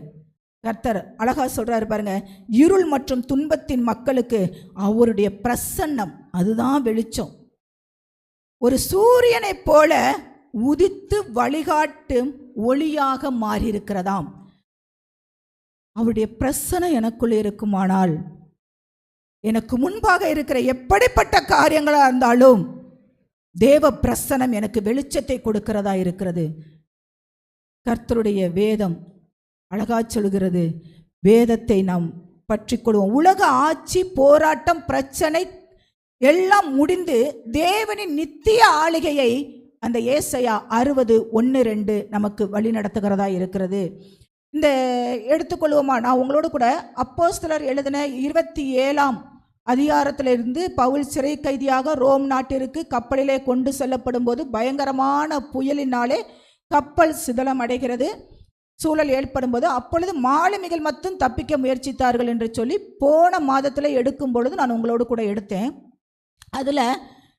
Speaker 2: கர்த்தர். அழகா சொல்றாரு பாருங்க, இருள் மற்றும் துன்பத்தின் மக்களுக்கு அவருடைய பிரசன்னம் அதுதான் வெளிச்சம். ஒரு சூரியனை போல உதித்து வழிகாட்டும் ஒளியாக மாறியிருக்கிறதாம். அவருடைய பிரசன்னம் எனக்குள்ளே இருக்குமானால் எனக்கு முன்பாக இருக்கிற எப்படிப்பட்ட காரியங்களாக இருந்தாலும் தேவ பிரசன்னம் எனக்கு வெளிச்சத்தை கொடுக்கிறதா இருக்கிறது. கர்த்தருடைய வேதம் அழகா சொல்கிறது, வேதத்தை நாம் பற்றிக்கொள்வோம். உலக ஆட்சி, போராட்டம், பிரச்சனை எல்லாம் முடிந்து தேவனின் நித்திய ஆளுகையை அந்த ஏசாயா 60:1-2 நமக்கு வழி நடத்துகிறதா இருக்கிறது. இந்த எடுத்துக்கொள்வோமா, நான் உங்களோடு கூட அப்போஸ்தலர் எழுதின 27ஆம் அதிகாரத்திலிருந்து பவுல் சிறை கைதியாக ரோம் நாட்டிற்கு கப்பலிலே கொண்டு செல்லப்படும் போது பயங்கரமான புயலினாலே கப்பல் சிதலம் அடைகிறது, சூழல் ஏற்படும் போது அப்பொழுது மாலுமிகள் மட்டும் தப்பிக்க முயற்சித்தார்கள் என்று சொல்லி போன மாதத்தில் எடுக்கும் பொழுது நான் உங்களோடு கூட எடுத்தேன். அதில்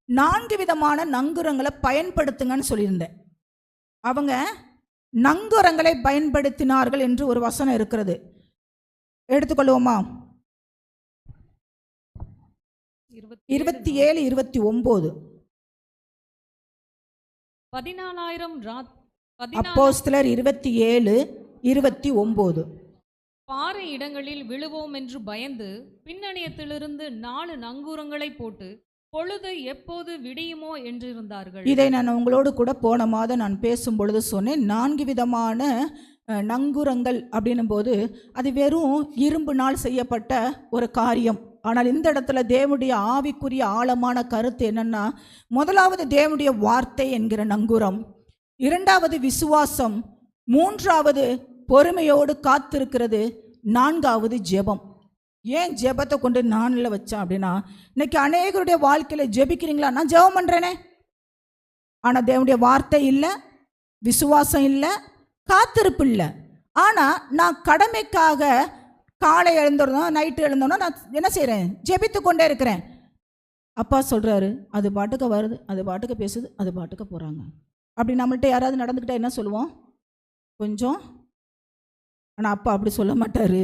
Speaker 2: 4 விதமான நங்குரங்களை பயன்படுத்துங்கன்னு சொல்லியிருந்தேன். அவங்க நங்குரங்களை பயன்படுத்தினார்கள் என்று ஒரு வசனம் இருக்கிறது. எடுத்துக்கொள்வோமா? 27-29 அப்போஸ்தலர் 27-29.
Speaker 3: பாறை இடங்களில் விழுவோம் என்று பயந்து பின்னணியத்திலிருந்து 4 நங்கூரங்களை போட்டு பொழுது எப்போது விடியுமோ என்றிருந்தார்கள்.
Speaker 2: இதை நான் உங்களோடு கூட போன மாதம் நான் பேசும் பொழுது சொன்னேன். 4 விதமான நங்குரங்கள் அப்படின்னும் போது அது வெறும் இரும்பினால் செய்யப்பட்ட ஒரு காரியம். ஆனால் இந்த இடத்துல தேவனுடைய ஆவிக்குரிய ஆழமான கருத்து என்னன்னா, முதலாவது தேவனுடைய வார்த்தை என்கிற நங்குரம், இரண்டாவது விசுவாசம், மூன்றாவது பொறுமையோடு காத்திருக்கிறது, நான்காவது ஜெபம். ஏன் ஜெபத்தை கொண்டு நானில் வச்சேன் அப்படின்னா, இன்னைக்கு அநேகருடைய வாழ்க்கையில் ஜெபிக்கிறீங்களா? நான் ஜெபம் பண்ணுறேனே, ஆனால் தேவனுடைய வார்த்தை இல்லை, விசுவாசம் இல்லை, காத்திருப்பு இல்லை. ஆனால் நான் கடமைக்காக காலை எழுந்துறதும் நைட்டு எழுந்தோன்னா நான் என்ன செய்கிறேன்? ஜெபித்து கொண்டே இருக்கிறேன். அப்பா சொல்கிறாரு, அது பாட்டுக்கு வருது, அது பாட்டுக்கு பேசுது, அது பாட்டுக்கு போகிறாங்க. அப்படி நம்மள்கிட்ட யாராவது நடந்துக்கிட்டா என்ன சொல்லுவோம்? கொஞ்சம். ஆனால் அப்பா அப்படி சொல்ல மாட்டார்.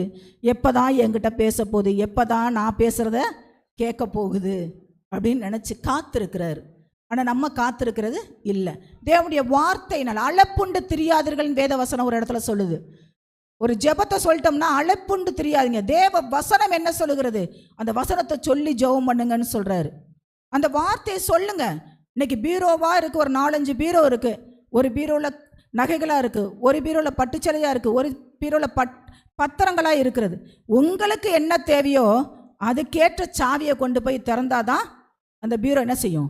Speaker 2: எப்போ தான் என்கிட்ட பேச போகுது, எப்போ தான் நான் பேசுகிறத கேட்க போகுது அப்படின்னு நினச்சி காத்திருக்கிறாரு. ஆனால் நம்ம காத்திருக்கிறது இல்லை. தேவனுடைய வார்த்தையினால் அழைப்புண்டு திரியாதீர்கள் வேத வசனம் ஒரு இடத்துல சொல்லுது. ஒரு ஜெபத்தை சொல்லிட்டோம்னா அழைப்புண்டு தெரியாதீங்க. தேவ வசனம் என்ன சொல்லுகிறது? அந்த வசனத்தை சொல்லி ஜெபம் பண்ணுங்கன்னு சொல்கிறாரு. அந்த வார்த்தையை சொல்லுங்க. இன்னைக்கு பீரோவாக இருக்குது, ஒரு 4-5 பீரோ இருக்குது. ஒரு பீரோவில் நகைகளாக இருக்குது, ஒரு பீரோவில் பட்டுச்சலையாக இருக்குது, ஒரு பீரோவில் பத்திரங்களாக இருக்கிறது. உங்களுக்கு என்ன தேவையோ அதுக்கேற்ற சாவியை கொண்டு போய் திறந்தாதான் அந்த பீரோ என்ன செய்யும்?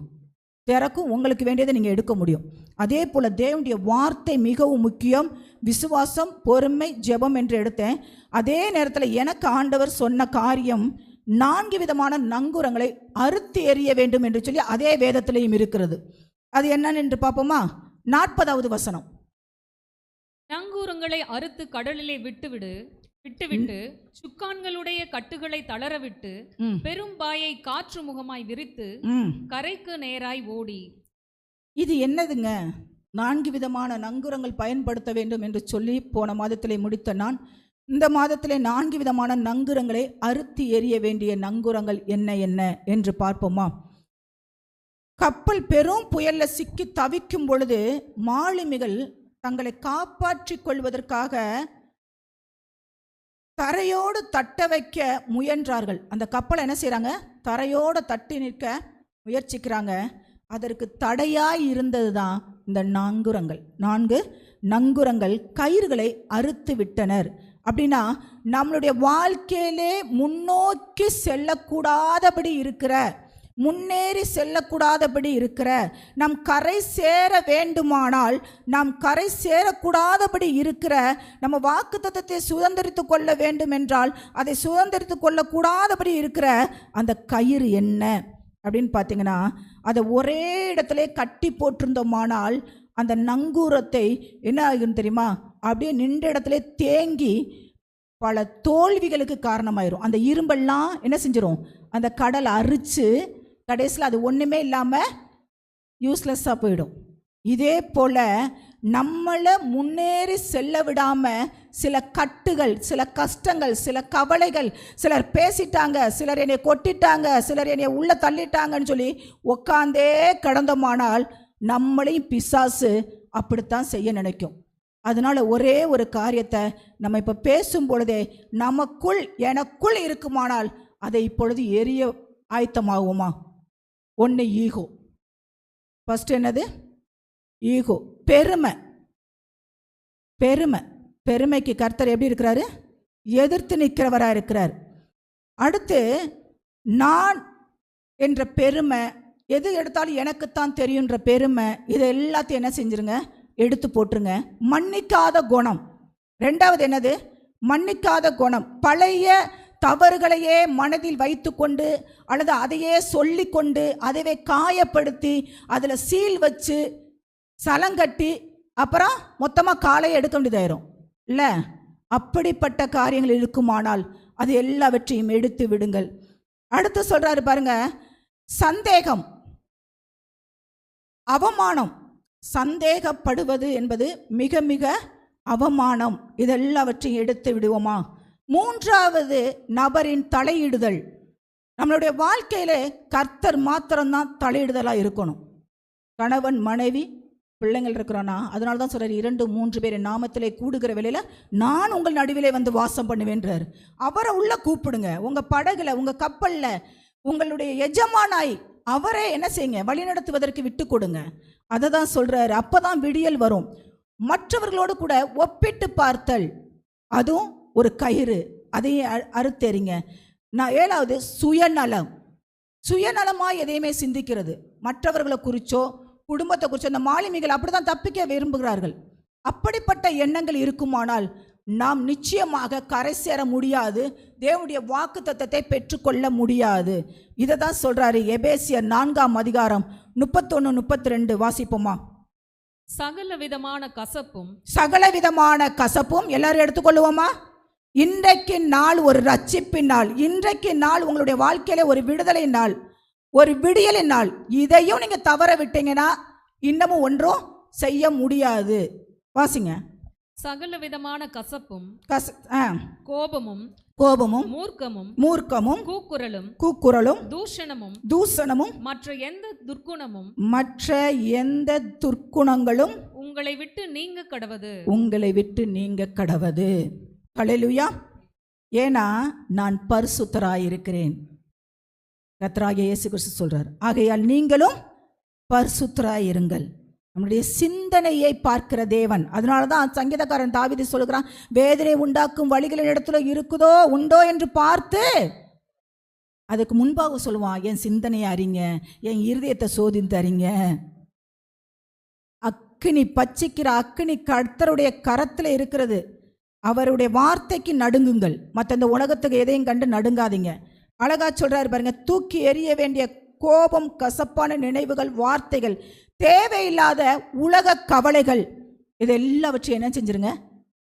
Speaker 2: திறக்கும். உங்களுக்கு வேண்டியதை நீங்கள் எடுக்க முடியும். அதே போல் தேவனுடைய வார்த்தை மிகவும் முக்கியம். விசுவாசம், பொறுமை, ஜெபம் என்று எடுத்தேன். அதே நேரத்தில் எனக்கு ஆண்டவர் சொன்ன காரியம் 4 விதமான நங்குரங்களை அறுத்து எறிய வேண்டும் என்று சொல்லி அதே வேதத்திலையும் இருக்கிறது. அது என்னன்னு என்று பார்ப்போமா? 40வது வசனம்.
Speaker 3: நங்கூரங்களை அறுத்து கடலிலே விட்டுவிட்டு சுக்கான்களுடைய கட்டுகளை தளரவிட்டு பெரும் பாயை காற்று முகமாய் விரித்து கரைக்கு நேராய் ஓடி.
Speaker 2: இது என்னதுங்க? 4 விதமான நங்குரங்கள் பயன்படுத்த வேண்டும் என்று சொல்லி போன மாதத்திலே முடித்த நான் இந்த மாதத்திலே 4 விதமான நங்குரங்களை அறுத்து எறிய வேண்டிய நங்குரங்கள் என்ன என்ன என்று பார்ப்போமா? கப்பல் பெரும் புயல்ல சிக்கி தவிக்கும் பொழுது மாலுமிகள் தங்களை காப்பாற்றிக் கொள்வதற்காக தரையோடு தட்ட வைக்க முயன்றார்கள். அந்த கப்பலை என்ன செய்கிறாங்க? தரையோடு தட்டி நிற்க முயற்சிக்கிறாங்க. அதற்கு தடையாய் இருந்தது தான் இந்த நங்குரங்கள். 4 நங்குரங்கள் கயிறுகளை அறுத்து விட்டனர். அப்படின்னா நம்மளுடைய வாழ்க்கையிலே முன்னோக்கி செல்லக்கூடாதபடி இருக்கிற, முன்னேறி செல்லக்கூடாதபடி இருக்கிற, நாம் கரை சேர வேண்டுமானால் நாம் கரை சேரக்கூடாதபடி இருக்கிற, நம்ம வாக்குத்தத்தத்தை சுதந்திரித்து கொள்ள வேண்டும் என்றால் அதை சுதந்திரித்து கொள்ளக்கூடாதபடி இருக்கிற அந்த கயிறு என்ன அப்படின்னு பார்த்தீங்கன்னா, அதை ஒரே இடத்துல கட்டி போட்டிருந்தோமானால் அந்த நங்கூரத்தை என்ன ஆகுன்னு தெரியுமா? அப்படியே நின்ற இடத்துல தேங்கி பல தோல்விகளுக்கு காரணமாயிரும். அந்த இரும்பெல்லாம் என்ன செஞ்சிடும்? அந்த கடல் அரிச்சு கடைசியில் அது ஒன்றுமே இல்லாமல் யூஸ்லெஸ்ஸாக போயிடும். இதே போல் நம்மளை முன்னேறி செல்ல விடாமல் சில கட்டுகள், சில கஷ்டங்கள், சில கவலைகள், சிலர் பேசிட்டாங்க, சிலர் என்னை கொட்டிட்டாங்க, சிலர் என்னை உள்ளே தள்ளிட்டாங்கன்னு சொல்லி உட்காந்தே கடந்தோமானால் நம்மளையும் பிசாசு அப்படித்தான் செய்ய நினைக்கும். அதனால் ஒரே ஒரு காரியத்தை நம்ம இப்போ பேசும் பொழுதே நமக்குள் எனக்குள் இருக்குமானால் அதை இப்பொழுது எரிய ஆயத்தமாகுமா? 1 ஈகோ. ஃபஸ்ட்டு என்னது? ஈகோ, பெருமை. பெருமை, பெருமைக்கு கர்த்தர் எப்படி இருக்கிறாரு? எதிர்த்து நிற்கிறவராக இருக்கிறார். அடுத்து நான் என்ற பெருமை, எது எடுத்தாலும் எனக்குத்தான் தெரியுன்ற பெருமை, இதை எல்லாத்தையும் என்ன செஞ்சிருங்க? எடுத்து போட்டுருங்க. மன்னிக்காத குணம். 2வது என்னது? மன்னிக்காத குணம். பழைய தவறுகளையே மனதில் வைத்து கொண்டு அல்லது அதையே சொல்லி கொண்டு அதைவே காயப்படுத்தி அதில் சீல் வச்சு சலங்கட்டி அப்புறம் மொத்தமாக காலையை எடுக்க வேண்டியதாயிரும் இல்லை? அப்படிப்பட்ட காரியங்கள் இருக்குமானால் அது எல்லாவற்றையும் எடுத்து விடுங்கள். அடுத்து சொல்றாரு பாருங்க, சந்தேகம், அவமானம். சந்தேகப்படுவது என்பது மிக மிக அவமானம். இதெல்லாவற்றையும் எடுத்து விடுவோமா? 3வது நபரின் தலையிடுதல். நம்மளுடைய வாழ்க்கையில் கர்த்தர் மாத்திரம்தான் தலையிடுதலாக இருக்கணும். கணவன் மனைவி பிள்ளைங்கள் இருக்கிறோன்னா அதனால தான் சொல்கிறார், 2-3 பேர் நாமத்திலே கூடுகிற வேளையில் நான் உங்கள் நடுவிலே வந்து வாசம் பண்ணுவேன்றார். அவரை உள்ள கூப்பிடுங்க. உங்கள் படகுல, உங்கள் கப்பலில் உங்களுடைய எஜமானாய் அவரை என்ன செய்யுங்க, வழிநடத்துவதற்கு விட்டு கொடுங்க. அதை தான் சொல்றாரு. அப்பதான் விடியல் வரும். மற்றவர்களோடு கூட ஒப்பிட்டு பார்த்தல், அதுவும் ஒரு கயிறு, அதையும் அறுத்தெறிங்க. நான் 7வது சுயநலம். சுயநலமாக எதையுமே சிந்திக்கிறது, மற்றவர்களை குறிச்சோ குடும்பத்தை குறிச்சோ. இந்த மாலுமிகள் அப்படிதான் தப்பிக்க விரும்புகிறார்கள். அப்படிப்பட்ட எண்ணங்கள் இருக்குமானால் நாம் நிச்சயமாக கரை சேர முடியாது, தேவனுடைய வாக்குத்தத்தத்தை பெற்றுக்கொள்ள முடியாது. இதை தான் சொல்றாரு எபேசியர் 4ஆம் அதிகாரம் 31-32 வாசிப்போமா. சகல விதமான கசப்பும் எல்லாரும் எடுத்துக்கொள்ளுவோமா. இன்றைக்கு நாள் ஒரு ரட்சிப்பின் நாள், இன்றைக்கு நாள் உங்களுடைய வாழ்க்கையில ஒரு விடுதலை நாள், ஒரு விடியலின் நாள். இதையும் நீங்க தவற விட்டீங்கன்னா இன்னமும் ஒன்றும் செய்ய முடியாது. வாசிங்க.
Speaker 3: சகல விதமான கசப்பும்
Speaker 2: கோபமும் மூர்க்கமும் கூக்குரலும் தூஷணமும் மற்ற எந்த துர்க்குணங்களும்
Speaker 3: உங்களை விட்டு நீங்க கடவது.
Speaker 2: ஹல்லேலூயா. ஏன்னா நான் பரிசுத்தராயிருக்கிறேன், கர்த்தராகிய இயேசு கிறிஸ்து சொல்றார். ஆகையால் நீங்களும் பரிசுத்தராயிருங்கள். நம்முடைய சிந்தனையை பார்க்கிற தேவன். அதனால தான் சங்கீதக்காரன் தாவீது சொல்கிறான், வேதனை உண்டாக்கும் வழிகளின் இடத்துல இருக்குதோ உண்டோ என்று பார்த்து, அதுக்கு முன்பாக சொல்லுவான், என் சிந்தனையை அறிங்க, என் இருதயத்தை சோதித்து அறிங்க. அக்கினி பச்சிக்கிற அக்கினி கர்த்தருடைய கரத்தில் இருக்கிறது. அவருடைய வார்த்தைக்கு நடுங்குங்கள், மற்ற இந்த உலகத்துக்கு எதையும் கண்டு நடுங்காதீங்க. அழகா சொல்றாரு பாருங்க, தூக்கி எறிய வேண்டிய கோபம், கசப்பான நினைவுகள், வார்த்தைகள், தேவையில்லாத உலக கவலைகள், இது எல்லாவற்றையும் என்ன செஞ்சிருங்க,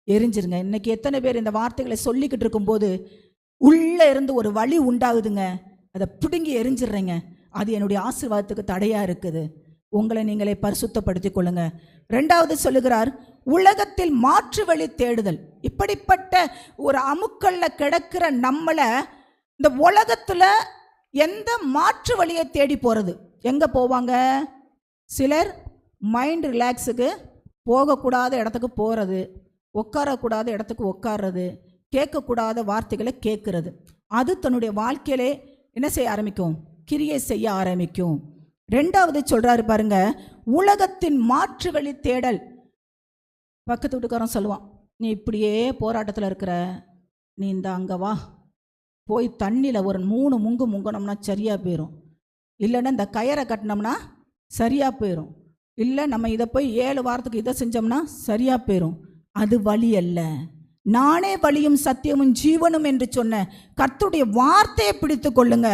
Speaker 2: எரிஞ்சிருங்க. இன்னைக்கு எத்தனை பேர் இந்த வார்த்தைகளை சொல்லிக்கிட்டு இருக்கும்போது உள்ள இருந்து ஒரு வலி உண்டாகுதுங்க, அதை பிடுங்கி எரிஞ்சிடுறீங்க. அது என்னுடைய ஆசீர்வாதத்துக்கு தடையா இருக்குது. உங்களை நீங்களே பரிசுத்தப்படுத்திக் கொள்ளுங்க. 2வது சொல்லுகிறார், உலகத்தில் மாற்று வழி தேடுதல். இப்படிப்பட்ட ஒரு அமுக்கல்ல கிடக்கிற நம்மளை இந்த உலகத்துல எந்த மாற்று வழியை தேடி போறது? எங்க போவாங்க? சிலர் மைண்ட் ரிலாக்ஸுக்கு போகக்கூடாத இடத்துக்கு போகிறது, உட்காரக்கூடாத இடத்துக்கு உட்கார்றது, கேட்கக்கூடாத வார்த்தைகளை கேட்கறது. அது தன்னுடைய வாழ்க்கையிலே என்ன செய்ய ஆரம்பிக்கும்? கிரியை செய்ய ஆரம்பிக்கும். 2வது சொல்றாரு பாருங்க, உலகத்தின் மாற்று வழி தேடல். பக்கத்து வீட்டுக்காரன் சொல்லுவான், நீ இப்படியே போராட்டத்தில் இருக்கிற, நீ இந்த அங்கே வா, போய் தண்ணியில் ஒரு 3 முங்கு முங்கினோம்னா சரியாக போயிடும், இல்லைன்னா இந்த கயரை கட்டினோம்னா சரியாக போயிடும், இல்லை நம்ம இதை போய் 7 வாரத்துக்கு இதை செஞ்சோம்னா சரியாக போயிடும். அது வழி அல்ல. நானே வழியும் சத்தியமும் ஜீவனும் என்று சொன்ன கர்த்தருடைய வார்த்தையை பிடித்து கொள்ளுங்க.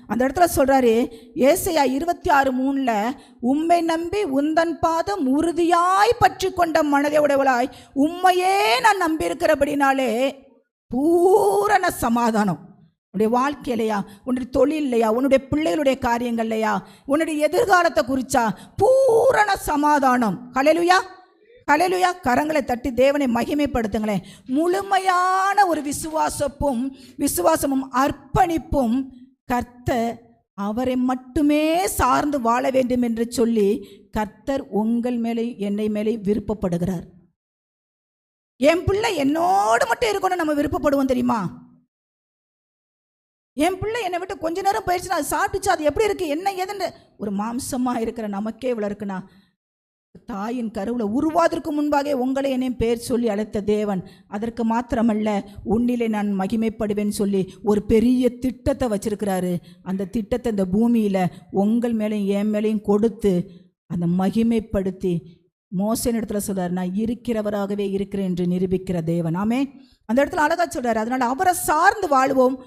Speaker 2: அந்த இடத்துல சொல்றாரு ஏசாயா 26:3, உம்மை நம்பி உந்தன் பாதம் உறுதியாய் பற்றி கொண்ட மனதை உடையவளாய் உம்மையே நான் நம்பியிருக்கிறபடினாலே பூரண சமாதானம். உன்னுடைய வாழ்க்கையிலையா, உன்னுடைய தொழிலையா, உன்னுடைய பிள்ளைகளுடைய காரியங்கள்லையா, உன்னுடைய எதிர்காலத்தை குறிச்சா பூரண சமாதானம். ஹல்லேலூயா, ஹல்லேலூயா. கரங்களை தட்டி தேவனை மகிமைப்படுத்துங்களேன். முழுமையான ஒரு விசுவாசமும் அர்ப்பணிப்பும், கர்த்தர் அவரை மட்டுமே சார்ந்து வாழ வேண்டும் என்று சொல்லி கர்த்தர் உங்கள் மேலே என்னை மேலே விருப்பப்படுகிறார். என் பிள்ளை என்னோடு மட்டும் இருக்கணும் நம்ம விருப்பப்படுவோம் தெரியுமா? என் பிள்ளை என்னை விட்டு கொஞ்ச நேரம் போயிடுச்சுன்னா அது சாப்பிட்டுச்சு, அது எப்படி இருக்கு, என்ன ஏதுன்னு ஒரு மாம்சமாக இருக்கிற நமக்கே இவ்வளோ இருக்குண்ணா. தாயின் கருவில் உருவாதற்கு முன்பாக உங்களை என்னையும் பேர் சொல்லி அழைத்த தேவன், அதற்கு மாத்திரமல்ல உன்னிலே நான் மகிமைப்படுவேன்னு சொல்லி ஒரு பெரிய திட்டத்தை வச்சிருக்கிறாரு. அந்த திட்டத்தை இந்த பூமியில் உங்கள் மேலேயும் என் மேலேயும் கொடுத்து அந்த மகிமைப்படுத்தி மோசேன் இடத்துல சொல்றாரு, நான் இருக்கிறவராகவே இருக்கிறேன் என்று நிரூபிக்கிற தேவன். ஆமே. அந்த இடத்துல அழகா சொல்றாரு, அதனால அவரை சார்ந்து வாழ்வோம்.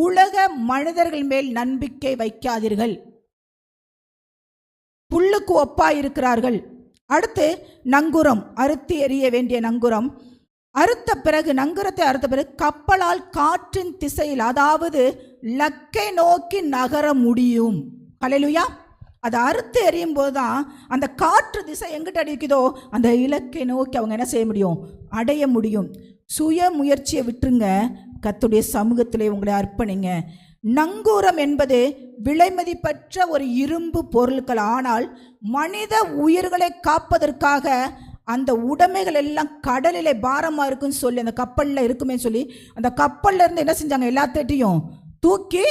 Speaker 2: உலக மனிதர்கள் மேல் நம்பிக்கை வைக்காதீர்கள், புல்லுக்கு ஒப்பாய் இருக்கிறார்கள். அடுத்து நங்குரம், அறுத்து எறிய வேண்டிய நங்குரம். நங்குரத்தை அறுத்த பிறகு கப்பலால் காற்றின் திசையில், அதாவது லக்கை நோக்கி நகர முடியும். ஹல்லேலூயா. அதை அறுத்து எறியும் போது தான் அந்த காற்று திசை எங்கிட்ட அடிக்குதோ அந்த இலக்கை நோக்கி அவங்க என்ன செய்ய முடியும்? அடைய முடியும். சுய முயற்சியை விட்டுருங்க, கர்த்தருடைய சமூகத்திலே உங்களை அர்ப்பணிங்க. நங்கூரம் என்பது விலைமதிப்பற்ற ஒரு இரும்பு பொருட்கள். ஆனால் மனித உயிர்களை காப்பதற்காக அந்த உடைமைகள் எல்லாம் கடலிலே பாரமாக இருக்குன்னு சொல்லி, அந்த கப்பலில் இருக்குமே சொல்லி அந்த கப்பலில் இருந்து என்ன செஞ்சாங்க? எல்லாத்தையும் தூக்கி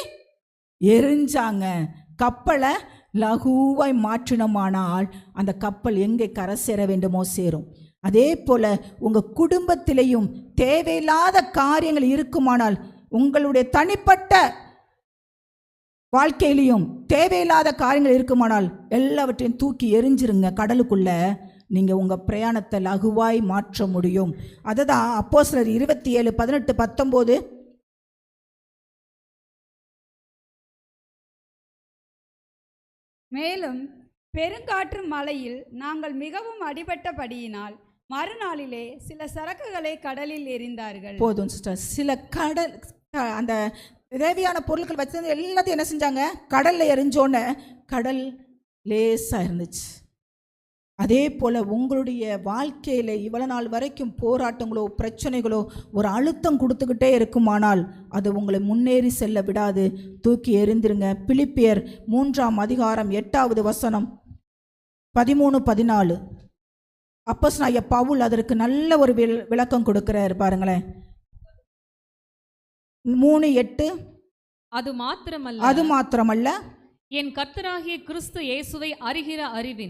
Speaker 2: எரிஞ்சாங்க. கப்பலை லகுவாய் மாற்றினோமானால் அந்த கப்பல் எங்கே கரை சேர வேண்டுமோ சேரும். அதே போல உங்கள் குடும்பத்திலேயும் தேவையில்லாத காரியங்கள் இருக்குமானால், உங்களுடைய தனிப்பட்ட வாழ்க்கையிலையும் தேவையில்லாத காரியங்கள் இருக்குமானால் எல்லாவற்றையும் தூக்கி எரிஞ்சிருங்க கடலுக்குள்ள. நீங்கள் உங்கள் பிரயாணத்தை லகுவாய் மாற்ற முடியும். அதுதான் அப்போஸ்தலர் 27, 18, 19.
Speaker 4: மேலும் பெருங்காற்று மழையில் நாங்கள் மிகவும் அடிபட்டபடியினால் மறுநாளிலே சில சரக்குகளை கடலில் எறிந்தார்கள்.
Speaker 2: போதும் சிஸ்டர். சில கடல் அந்த தேவையான பொருட்கள் வச்சிருந்து எல்லாத்தையும் என்ன செஞ்சாங்க? கடலில் எரிஞ்சோன்னு கடல் லேசாக இருந்துச்சு. அதே போல் உங்களுடைய வாழ்க்கையில் இவ்வளோ நாள் வரைக்கும் போராட்டங்களோ பிரச்சனைகளோ ஒரு அழுத்தம் கொடுத்துக்கிட்டே இருக்குமானால் அது உங்களை முன்னேறி செல்ல விடாது. தூக்கி எறிந்திருங்க. பிலிப்பியர் 3ஆம் அதிகாரம் 8வது வசனம் 13, 14. அப்போஸ்தலனாகிய பவுல் அதற்கு நல்ல ஒரு விளக்கம் கொடுக்கிறார் பாருங்களேன். 3:8.
Speaker 3: அது மாத்திரமல்ல
Speaker 2: என் கர்த்தராகிய கிறிஸ்து இயேசுவை அறிகிற அறிவு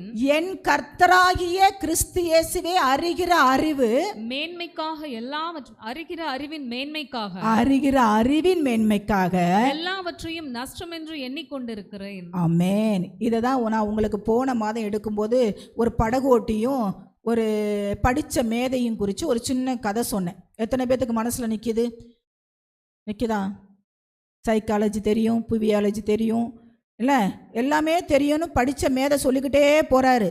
Speaker 3: மேன்மைக்காக
Speaker 2: அறிகிற அறிவின் மேன்மைக்காக
Speaker 3: எல்லாவற்றையும் நஷ்டம் என்று எண்ணிக்கொண்டிருக்கிறேன்.
Speaker 2: ஆமென். இதை தான் நான் உங்களுக்கு போன மாதம் எடுக்கும்போது ஒரு படகோட்டியும் ஒரு படித்த மேதையும் குறித்து ஒரு சின்ன கதை சொன்னேன். எத்தனை பேத்துக்கு மனசில் நிற்குதா? சைக்காலஜி தெரியும், புவியாலஜி தெரியும், இல்லை எல்லாமே தெரியும்னு படித்த மேதை சொல்லிக்கிட்டே போகிறாரு.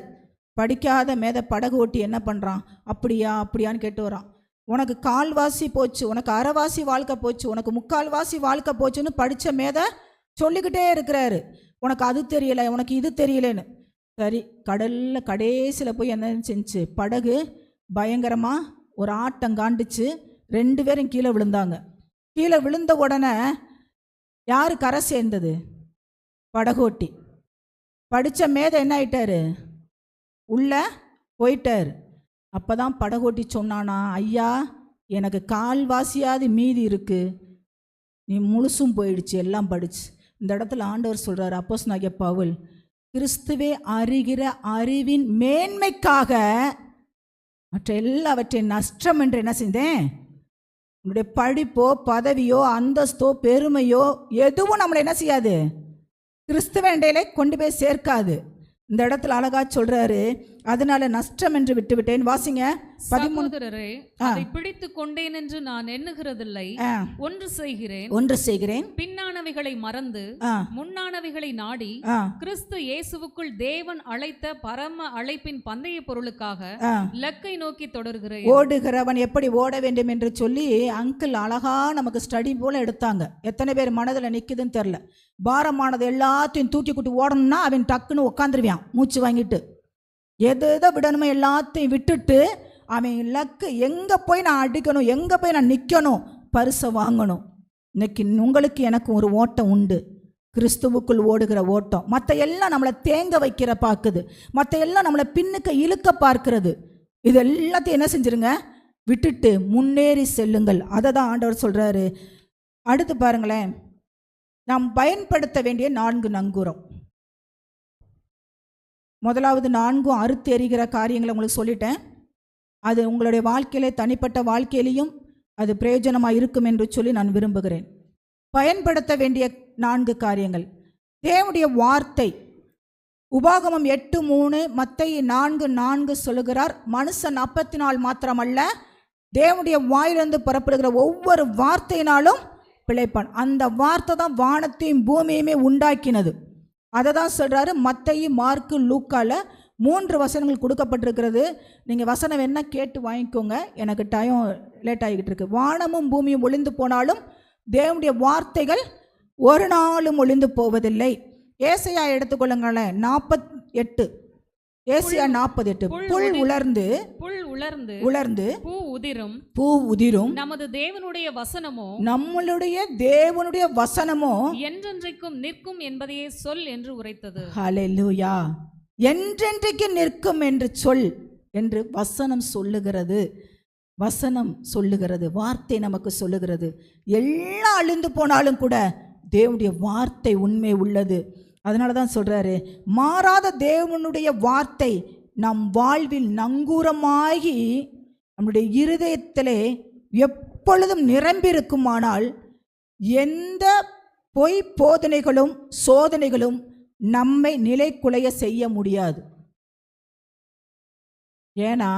Speaker 2: படிக்காத மேதை படகு ஓட்டி என்ன பண்ணுறான்? அப்படியான்னு கேட்டு வரான். உனக்கு கால்வாசி போச்சு, உனக்கு அரைவாசி வாழ்க்கை போச்சு, உனக்கு முக்கால்வாசி வாழ்க்கை போச்சுன்னு படித்த மேதை சொல்லிக்கிட்டே இருக்கிறாரு. உனக்கு அது தெரியலை, உனக்கு இது தெரியலன்னு. சரி, கடலில் கடைசியில் போய் என்ன செஞ்சு, படகு பயங்கரமாக ஒரு ஆட்டம் காண்டுச்சு. 2 பேரும் கீழே விழுந்தாங்க. கீழே விழுந்த உடனே யார் கரை சேர்ந்தது? படகோட்டி. படித்த மேதை என்ன ஆயிட்டாரு? உள்ள போயிட்டார். அப்போ தான் படகோட்டி சொன்னானா, ஐயா எனக்கு கால்வாசியாவது மீதி இருக்கு, நீ முழுசும் போயிடுச்சு, எல்லாம் படிச்சு. இந்த இடத்துல ஆண்டவர் சொல்கிறார், அப்போஸ்தலனாகிய பவுல் கிறிஸ்துவே அறிகிற அறிவின் மேன்மைக்காக மற்ற எல்லாவற்றையும் நஷ்டம் என்று என்ன செஞ்சேன்? நம்முடைய படிப்போ பதவியோ அந்தஸ்தோ பெருமையோ எதுவும் நம்மளை என்ன செய்யாது? கிறிஸ்துவண்டையிலே கொண்டு போய் சேர்க்காது. இந்த இடத்துல அழகா சொல்றாரு, அதனால நஷ்டம் என்று விட்டுவிட்டேன். வாசிங்க 13.
Speaker 3: அதை பிடித்து கொண்டேன் என்று நான் எண்ணுகிறதில்லை, ஒன்று செய்கிறேன், பின்னானவைகளை மறந்து முன்னானவைகளை நாடி கிறிஸ்து இயேசுவுக்குள் தேவன் அழைத்த பரம அழைப்பின் பந்தய பொருளுக்காக இலக்கை நோக்கி தொடர்கிறேன்.
Speaker 2: ஓடுகிறவன் எப்படி ஓட வேண்டும் என்று சொல்லி அங்கிள் அழகா நமக்கு ஸ்டடி போல எடுத்தாங்க. எத்தனை பேர் மனதில் நிற்குதுன்னு தெரில. பாரமானது எல்லாத்தையும் தூக்கி கூட்டி ஓடணும்னா அவன் டக்குன்னு உட்காந்துருவான் மூச்சு வாங்கிட்டு. எதை விடணுமோ எல்லாத்தையும் விட்டுட்டு அவன் இலக்கு எங்கே போய் நான் அடிக்கணும், எங்கே போய் நான் நிற்கணும், பரிசை வாங்கணும். இன்னைக்கு உங்களுக்கு எனக்கு ஒரு ஓட்டம் உண்டு, கிறிஸ்துவுக்குள் ஓடுகிற ஓட்டம். மற்ற எல்லாம் நம்மளை தேங்க வைக்கிற பார்க்குது, மற்ற எல்லாம் நம்மளை பின்னுக்கு இழுக்க பார்க்கிறது. இது எல்லாத்தையும் என்ன செஞ்சிருங்க? விட்டுட்டு முன்னேறி செல்லுங்கள். அதை தான் ஆண்டவர் சொல்கிறாரு. அடுத்து பாருங்களேன், நாம் பயன்படுத்த வேண்டிய 4 நங்கூரம். முதலாவது 4 அறுத்து எறிகிற காரியங்களை உங்களுக்கு சொல்லிட்டேன். அது உங்களுடைய வாழ்க்கையிலே தனிப்பட்ட வாழ்க்கையிலையும் அது பிரயோஜனமாக இருக்கும் என்று சொல்லி நான் விரும்புகிறேன். பயன்படுத்த வேண்டிய 4 காரியங்கள். தேவனுடைய வார்த்தை. உபாகமம் 8:3, மத்தேயு 4:4 சொல்லுகிறார், மனுஷன் அப்பத்தினால் மாத்திரமல்ல தேவனுடைய வாயிலிருந்து புறப்படுகிற ஒவ்வொரு வார்த்தையினாலும் பிழைப்பான். அந்த வார்த்தை தான் வானத்தையும் பூமியுமே உண்டாக்கினது. அதை தான் சொல்கிறாரு. மத்தேயு, மார்க்கு, லூக்கால 3 வசனங்கள் கொடுக்கப்பட்டிருக்கிறது. நீங்கள் வசனம் என்ன கேட்டு வாங்கிக்கோங்க, எனக்கு டைம் லேட் ஆகிக்கிட்டு இருக்கு. வானமும் பூமியும் ஒளிந்து போனாலும் தேவனுடைய வார்த்தைகள் ஒரு நாளும் ஒளிந்து போவதில்லை. ஏசாயா எடுத்துக்கொள்ளுங்களேன், 48. ஏசாயா 48. புல் உலர்ந்து பூ உதிரும்
Speaker 3: நம்முடைய
Speaker 2: தேவனுடைய வசனமோ
Speaker 3: என்றென்றைக்கும் நிற்கும் என்பதையே சொல் என்று உரைத்தது.
Speaker 2: ஹல்லேலூயா. என்றென்றைக்கு நிற்கும் என்று சொல் என்று வசனம் சொல்லுகிறது. வார்த்தை நமக்கு சொல்லுகிறது. எல்லாம் அழிந்து போனாலும் கூட தேவனுடைய வார்த்தை உண்மை உள்ளது. அதனால தான் சொல்றாரு, மாறாத தேவனுடைய வார்த்தை நம் வாழ்வில் நங்கூரமாகி நம்முடைய இருதயத்திலே எப்பொழுதும் நிரம்பியிருக்குமானால் எந்த பொய் போதனைகளும் சோதனைகளும் நம்மை நிலைக்குலைய செய்ய முடியாது. ஏன்னா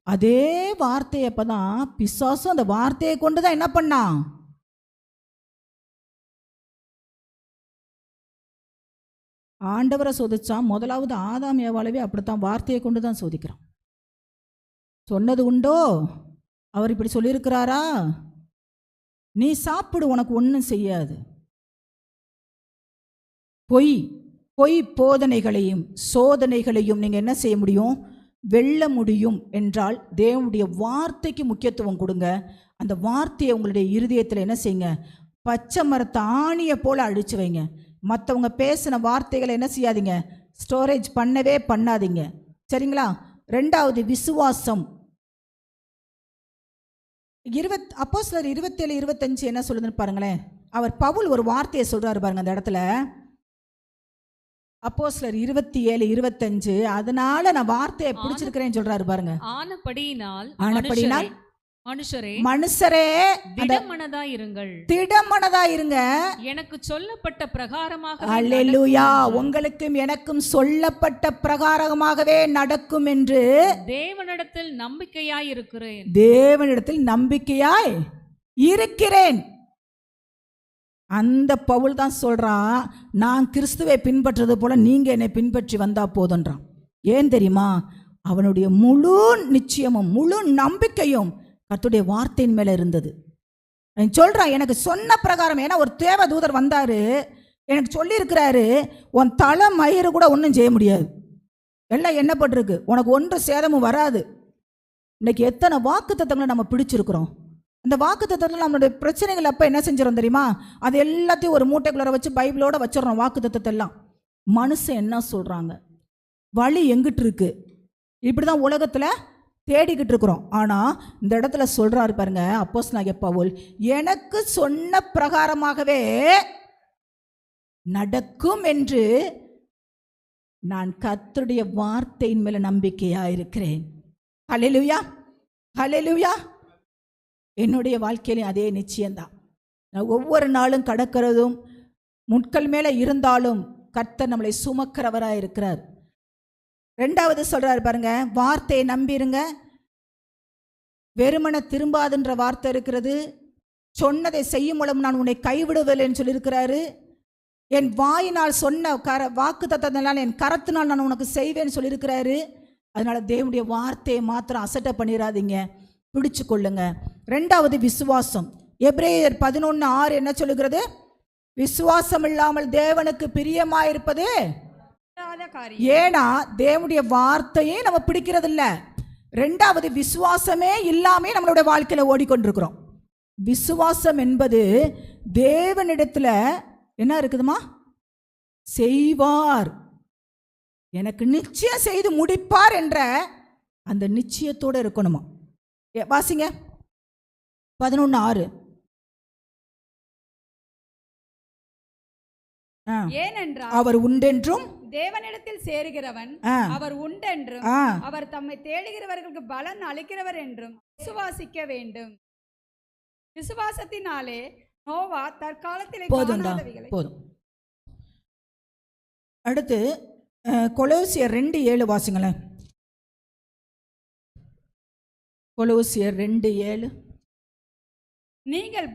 Speaker 2: அதே வார்த்தையை அப்பதான் பிசாசும் அந்த வார்த்தையை கொண்டு தான் என்ன பண்ணான்? ஆண்டவரை சோதிச்சான். முதலாவது ஆதாம் ஏவாளவே அப்படித்தான் வார்த்தையை கொண்டு தான் சோதிக்கிறான். சொன்னது உண்டோ? அவர் இப்படி சொல்லியிருக்கிறாரா? நீ சாப்பிடு, உனக்கு ஒன்றும் செய்யாது. பொய் பொய் போதனைகளையும் சோதனைகளையும் நீங்கள் என்ன செய்ய முடியும்? வெல்ல முடியும் என்றால் தேவனுடைய வார்த்தைக்கு முக்கியத்துவம் கொடுங்க. அந்த வார்த்தையை உங்களுடைய இருதயத்தில் என்ன செய்யுங்க? பச்சை மரத்தை ஆணியை போல் அழிச்சு வைங்க. மற்றவங்க பேசின வார்த்தைகளை என்ன செய்யாதீங்க? ஸ்டோரேஜ் பண்ணவே பண்ணாதீங்க. சரிங்களா? ரெண்டாவது விசுவாசம். அப்போஸ்தலர் 27-25 என்ன சொல்லுதுன்னு பாருங்களேன். அவர் பவுல் ஒரு வார்த்தையை சொல்றாரு பாருங்க அந்த இடத்துல. அப்போஸ்தலர் 27-25 அதனால நான் வார்த்தையை பிடிச்சிருக்கிறேன்னு சொல்றாரு பாருங்க. ஆனபடியினால் மனுஷரே திடமனதா இருங்க. எனக்கு சொல்லப்பட்ட பிரகாரமாக அல்லேலூயா, உங்களுக்கும் எனக்கும் சொல்லப்பட்ட பிரகாரமாகவே நடக்கும் என்று தேவனிடத்தில் நம்பிக்கையாய் இருக்கிறேன். அந்த பவுல் தான் சொல்றான், நான் கிறிஸ்துவை பின்பற்றது போல நீங்க என்னை பின்பற்றி வந்தா போதுன்றான். ஏன் தெரியுமா? அவனுடைய முழு நிச்சயமும் முழு நம்பிக்கையும் கர்த்தருடைய வார்த்தையின் மேல இருந்தது. சொல்றான், எனக்கு சொன்ன பிரகாரம். ஏன்னா ஒரு தேவதூதர் வந்தாரு, எனக்கு சொல்லி இருக்கிறாரு, உன் தலை மயிறு கூட ஒன்றும் செய்ய முடியாது, எல்லாம் என்ன பட்டிருக்கு, உனக்கு ஒன்றும் சேதமும் வராது. இன்னைக்கு எத்தனை வாக்குத்தத்தங்களை நம்ம பிடிச்சிருக்கிறோம். அந்த வாக்குத்தத்தத்தில் நம்மளுடைய பிரச்சனைகள் அப்போ என்ன செஞ்சிடறோம் தெரியுமா? அது எல்லாத்தையும் ஒரு மூட்டைக்குள்ளே வச்சு பைபிளோட வச்சிடறோம் வாக்குத்தத்தத்தை எல்லாம். மனுஷன் என்ன சொல்கிறாங்க, வழி எங்கிட்டு இருக்கு, இப்படி தான் உலகத்தில் தேடிக்கிட்டு இருக்கிறோம். ஆனால் இந்த இடத்துல சொல்கிறாரு பாருங்க அப்போஸ்தலனாகிய பவுல், எனக்கு சொன்ன பிரகாரமாகவே நடக்கும் என்று நான் கர்த்தருடைய வார்த்தையின் மேலே நம்பிக்கையாக இருக்கிறேன். ஹல்லேலூயா, ஹல்லேலூயா. என்னுடைய வாழ்க்கையிலும் அதே நிச்சயம்தான். நான் ஒவ்வொரு நாளும் கடக்கிறதும் முட்கள் மேலே இருந்தாலும் கர்த்தர் நம்மளை சுமக்கிறவராக இருக்கிறார். ரெண்டாவது சொல்றாரு பாருங்க, வார்த்தையை நம்பிருங்க. வெறுமன திரும்பாதுன்ற வார்த்தை இருக்கிறது. சொன்னதை செய்யும் மூலம் நான் உன்னை கைவிடுவதில்லைன்னு சொல்லியிருக்கிறாரு. என் வாயினால் சொன்ன வாக்கு தத்தத்தினால் என் கரத்தினால் நான் உனக்கு செய்வேன்னு சொல்லியிருக்கிறாரு. அதனால தேவனுடைய வார்த்தையை மாத்திரம் அசட்டை பண்ணிடாதீங்க, பிடிச்சு கொள்ளுங்க. ரெண்டாவது விசுவாசம். எபிரேயர் 11:6 என்ன சொல்லுகிறது? விசுவாசம் இல்லாமல் தேவனுக்கு பிரியமாயிருப்பது. ஏன்னா தேவனுடைய வார்த்தையே நம்ம பிடிக்கிறது இல்லை. ரெண்டாவது விசுவாசமே இல்லாமே நம்மளுடைய வாழ்க்கையில ஓடிக்கொண்டிருக்கிறோம். விசுவாசம் என்பது தேவனிடத்துல என்ன இருக்குதுமா? செய்வார், எனக்கு நிச்சயம் செய்து முடிப்பார் என்ற அந்த நிச்சயத்தோடு இருக்கணுமா. வாசிங்க 11:6.
Speaker 4: ஏனென்றால்
Speaker 2: அவர் உண்டென்றும்
Speaker 4: தேவனிடத்தில் சேருகிறவன் அவர் உண்டென்றும் அவர் தம்மை தேடுகிறவர்களுக்கு பலன் அளிக்கிறவர் என்றும் விசுவாசிக்க வேண்டும். விசுவாசத்தினாலே நோவா தற்காலத்திலே
Speaker 2: போதும். அடுத்து கொலோசியர் 2:7 வாசிங்களேன். கொலோசியர் 2:7.
Speaker 4: நீங்கள்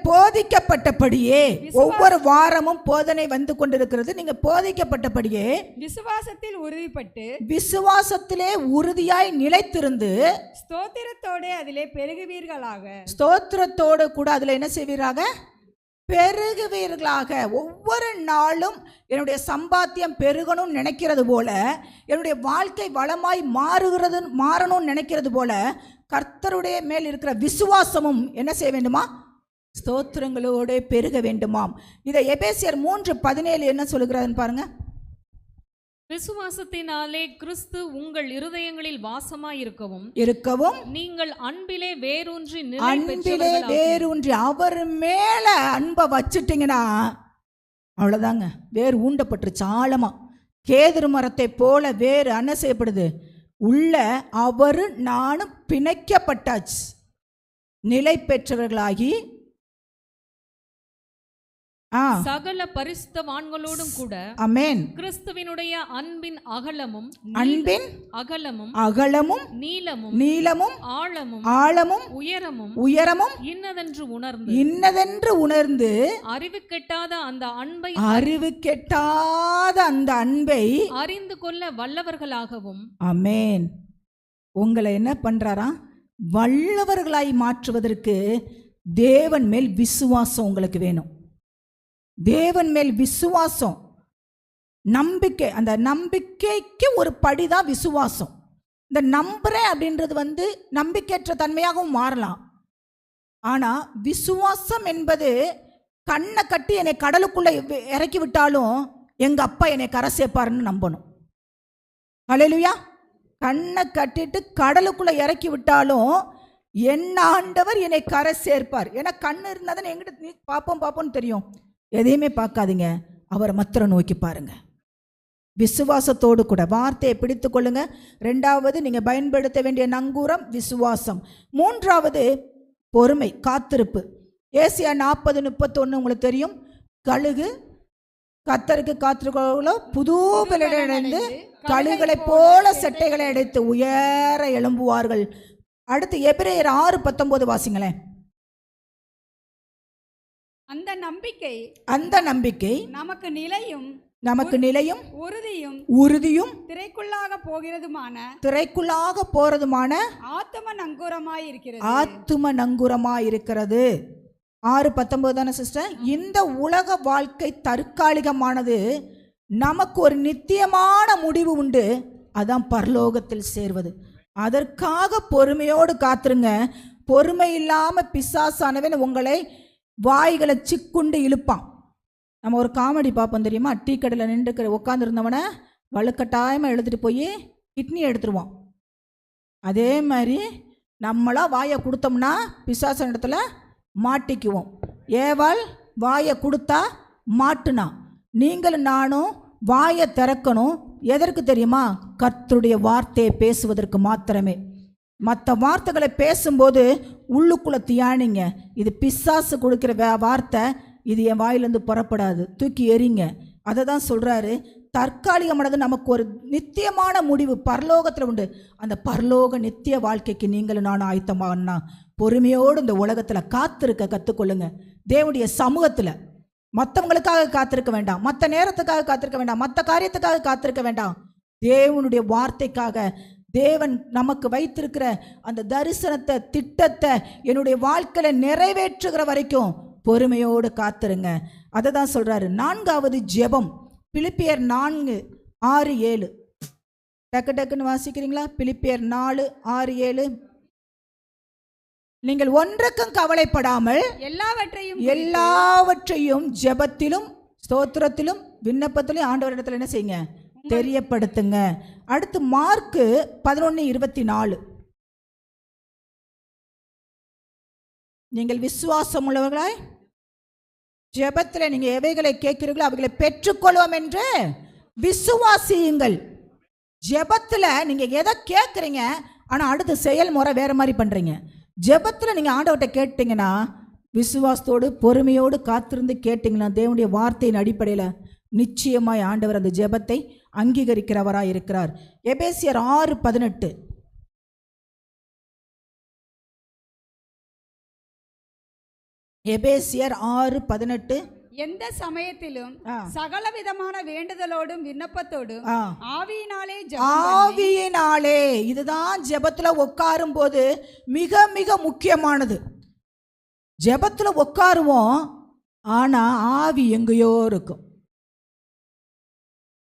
Speaker 2: போதிக்கப்பட்டபடியே ஒவ்வொரு வாரமும் போதனை வந்து கொண்டிருக்கிறது. நீங்க போதிக்கப்பட்டபடியே விசுவாசத்திலே உறுதியாய் நிலைத்திருந்து
Speaker 4: ஸ்தோத்திரத்தோடு அதிலே பெருகுவீர்களாக.
Speaker 2: ஸ்தோத்திரத்தோடு கூட அதில் என்ன செய்வீராக? பெருகுவீர்களாக. ஒவ்வொரு நாளும் என்னுடைய சம்பாத்தியம் பெருகணும்னு நினைக்கிறது போல, என்னுடைய வாழ்க்கை வளமாய் மாறணும்னு நினைக்கிறது போல, கர்த்தருடைய மேல் இருக்கிற விசுவாசமும் என்ன செய்ய வேண்டுமா? ஸ்தோத்திரங்களோட பெருக வேண்டுமாம். இதை எபேசியர் 3:17 என்ன சொல்லுகிறாருன்னு பாருங்க.
Speaker 3: விசுவாசத்தினாலே கிறிஸ்து உங்கள் இருதயங்களில் வாசமாயிருக்கவும் நீங்கள் அன்பிலே வேரூன்றி அவர் மேல அன்பை வச்சுட்டீங்கன்னா
Speaker 2: அவ்வளோதாங்க. வேர் ஊண்டப்பட்டுருச்சு ஆழமா. கேதுரு மரத்தை போல வேறு என்ன செய்யப்படுது? உள்ள அவரு நானும் பிணைக்கப்பட்டாச்சு. நிலை பெற்றவர்களாகி
Speaker 3: சகல பரிசுத்தவான்களோடும் கூட
Speaker 2: ஆமென்
Speaker 3: கிறிஸ்துவினுடைய அன்பின் அகலமும்
Speaker 2: நீளமும் ஆழமும் உயரமும் இன்னதென்று உணர்ந்து அறிவு கெட்டாத அந்த அன்பை
Speaker 3: அறிந்து கொள்ள வல்லவர்களாகவும்.
Speaker 2: ஆமென். உங்களை என்ன பண்றாரா? வல்லவர்களாய் மாற்றுவதற்கு தேவன் மேல் விசுவாசம் உங்களுக்கு வேணும். தேவன் மேல் விசுவாசம், நம்பிக்கை. அந்த நம்பிக்கைக்கு ஒரு படிதான் விசுவாசம். இந்த நம்புறேன் அப்படின்றது நம்பிக்கையற்ற தன்மையாகவும் மாறலாம். ஆனால் விசுவாசம் என்பது கண்ணை கட்டி என்னை கடலுக்குள்ளே இறக்கி விட்டாலும் எங்கள் அப்பா என்னை கரை சேர்ப்பாருன்னு நம்பணும். ஹல்லேலூயா. கண்ணை கட்டிட்டு கடலுக்குள்ளே இறக்கி விட்டாலும் என் ஆண்டவர் என்னை கரை சேர்ப்பார். ஏன்னா கண்ணு இருந்தால் தானே எங்கிட்ட பார்ப்போம்னு தெரியும். எதையுமே பார்க்காதீங்க, அவரை மாத்திரம் நோக்கி பாருங்க. விசுவாசத்தோடு கூட வார்த்தையை பிடித்து கொள்ளுங்க. ரெண்டாவது, நீங்கள் பயன்படுத்த வேண்டிய நங்கூரம் விசுவாசம். மூன்றாவது பொறுமை, காத்திருப்பு. ஏசியா 40:31 உங்களுக்கு தெரியும். கழுகு கர்த்தருக்கு காத்திருக்கிறவர்களோ புது பலனடைந்து கழுகுகளை போல செட்டைகளை அடைத்து உயர எழும்புவார்கள். அடுத்து எபிரேயர் 6:19 வாசிங்களேன். அந்த நம்பிக்கை நமக்கு நிலையும் உறுதியும் திரைக்குள்ளாக போறதுமான ஆத்தும நங்கூரமாயிருக்கிறது. 6:19 தானே சிஸ்டர்? இந்த உலக வாழ்க்கை தற்காலிகமானது, நமக்கு ஒரு நித்தியமான முடிவு உண்டு, அதான் பரலோகத்தில் சேர்வது. அதற்காக பொறுமையோடு காத்துருங்க. பொறுமை இல்லாம பிசாசானவன் உங்களை வாய்களை சிக்குண்டு இழுப்பான். நம்ம ஒரு காமெடி பார்ப்போம் தெரியுமா? டீ கடையில் நின்று உட்காந்துருந்தவனை வலுக்கட்டாயமாக எழுதிட்டு போய் கிட்னி எடுத்துருவான். அதே மாதிரி நம்மளா வாயை கொடுத்தோம்னா பிசாசன் இடத்துல மாட்டிக்குவோம். ஏவாள் வாயை கொடுத்தா மாட்டுனா. நீங்களும் நானும் வாயை திறக்கணும். எதற்கு தெரியுமா? கர்த்தருடைய வார்த்தையை பேசுவதற்கு மாத்திரமே. மற்ற வார்த்தைகளை பேசும்போது உள்ளுக்குள்ளே தியானிங்க. இது பிசாசு கொடுக்குற வார்த்தை, இது என் வாயிலேருந்து புறப்படாது, தூக்கி எறிங்க. அதை தான் சொல்கிறாரு. தற்காலிகமானது, நமக்கு ஒரு நித்தியமான முடிவு பரலோகத்தில் உண்டு. அந்த பரலோக நித்திய வாழ்க்கைக்கு நீங்களும் நானும் ஆயத்தமாகனா பொறுமையோடு இந்த உலகத்தில் காத்திருக்க கற்றுக்கொள்ளுங்க. தேவனுடைய சமூகத்தில் மற்றவங்களுக்காக காத்திருக்க வேண்டாம், மற்ற நேரத்துக்காக காத்திருக்க வேண்டாம், மற்ற காரியத்துக்காக காத்திருக்க வேண்டாம். தேவனுடைய வார்த்தைக்காக, தேவன் நமக்கு வைத்திருக்கிற அந்த தரிசனத்தை, திட்டத்தை என்னுடைய வாழ்க்கையில் நிறைவேற்றுகிற வரைக்கும் பொறுமையோடு காத்திருங்க. அதை தான் சொல்கிறாரு. நான்காவது ஜெபம், பிலிப்பியர் 4:6-7. டக்குன்னு வாசிக்கிறீங்களா? பிலிப்பியர் 4:6-7. நீங்கள் ஒன்றுக்கும் கவலைப்படாமல் எல்லாவற்றையும் ஜெபத்திலும் ஸ்தோத்திரத்திலும் விண்ணப்பத்திலும் ஆண்டவரிடத்தில் என்ன செய்யுங்க? தெரியப்படுத்துங்க. அடுத்து மார்க்கு 11:24. நீங்கள் விசுவாசம் உள்ளவர்களாய் ஜெபத்தில் நீங்கள் எவைகளை கேட்கிறீர்களோ அவைகளை பெற்றுக்கொள்வோம் என்று விசுவாசியுங்கள். ஜெபத்தில் நீங்கள் எதை கேட்குறீங்க, ஆனால் அடுத்த செயல்முறை வேறு மாதிரி பண்ணுறீங்க. ஜெபத்தில் நீங்கள் ஆண்டவர்கிட்ட கேட்டீங்கன்னா, விசுவாசத்தோடு பொறுமையோடு காத்திருந்து கேட்டிங்கன்னா, தேவனுடைய வார்த்தையின் அடிப்படையில் நிச்சயமாய் ஆண்டவர் அந்த ஜெபத்தை அங்கீகரிக்கிறவராய் இருக்கிறார். எபேசியர் 6:18. எபேசியர் 6:18.
Speaker 4: எந்த சமயத்திலும் சகலவிதமான வேண்டுதலோடும் விண்ணப்பத்தோடும்
Speaker 2: ஆவியினாலே, இதுதான் ஜெபத்துல உட்காரும் போது மிக மிக முக்கியமானது. ஜெபத்துல உட்காருவோம், ஆனா ஆவி எங்கேயோ இருக்கும்.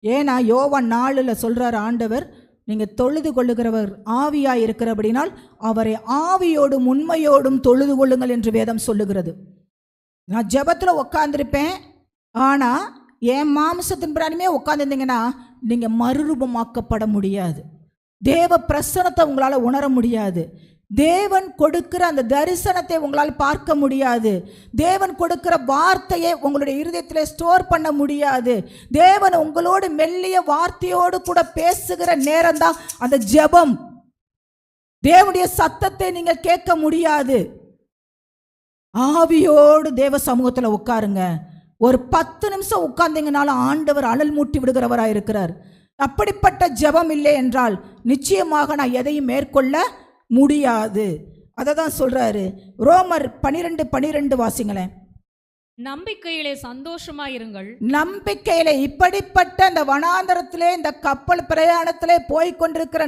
Speaker 2: ஏன்னா யோவான் 4 சொல்றார் ஆண்டவர், நீங்கள் தொழுது கொள்ளுகிறவர் ஆவியாய் இருக்கிறபடினால் அவரை ஆவியோடும் உண்மையோடும் தொழுது கொள்ளுங்கள் என்று வேதம் சொல்லுகிறது. நான் ஜெபத்தில் உட்காந்துருப்பேன், ஆனால் என் மாம்சத்தின் பிராணிமே உட்காந்துருந்தீங்கன்னா நீங்கள் மறுரூபமாக்கப்பட முடியாது. தேவ பிரசன்னத்தை உங்களால் உணர முடியாது. தேவன் கொடுக்கிற அந்த தரிசனத்தை உங்களால் பார்க்க முடியாது. தேவன் கொடுக்கிற வார்த்தையை உங்களுடைய இருதயத்திலே ஸ்டோர் பண்ண முடியாது. தேவன் உங்களோடு மெல்லிய வார்த்தையோடு கூட பேசுகிற நேரம் தான் அந்த ஜெபம். தேவனுடைய சத்தத்தை நீங்கள் கேட்க முடியாது. ஆவியோடு தேவ சமூகத்தில் உட்காருங்க. ஒரு 10 நிமிஷம் உட்கார்ந்தீங்கனாலும் ஆண்டவர் அனல் மூட்டி விடுகிறவராக இருக்கிறார். அப்படிப்பட்ட ஜெபம் இல்லை என்றால் நிச்சயமாக நான் எதையும் மேற்கொள்ள முடியாது. அதை தான் சொல்றாரு. ரோமர் 12:12 வாசிங்களேன்.
Speaker 3: நம்பிக்கையிலே சந்தோஷமாயிருங்கள்.
Speaker 2: நம்பிக்கையிலே, இப்படிப்பட்ட இந்த வனாந்தரத்திலே இந்த கப்பல் பிரயாணத்திலே போய் கொண்டிருக்கிற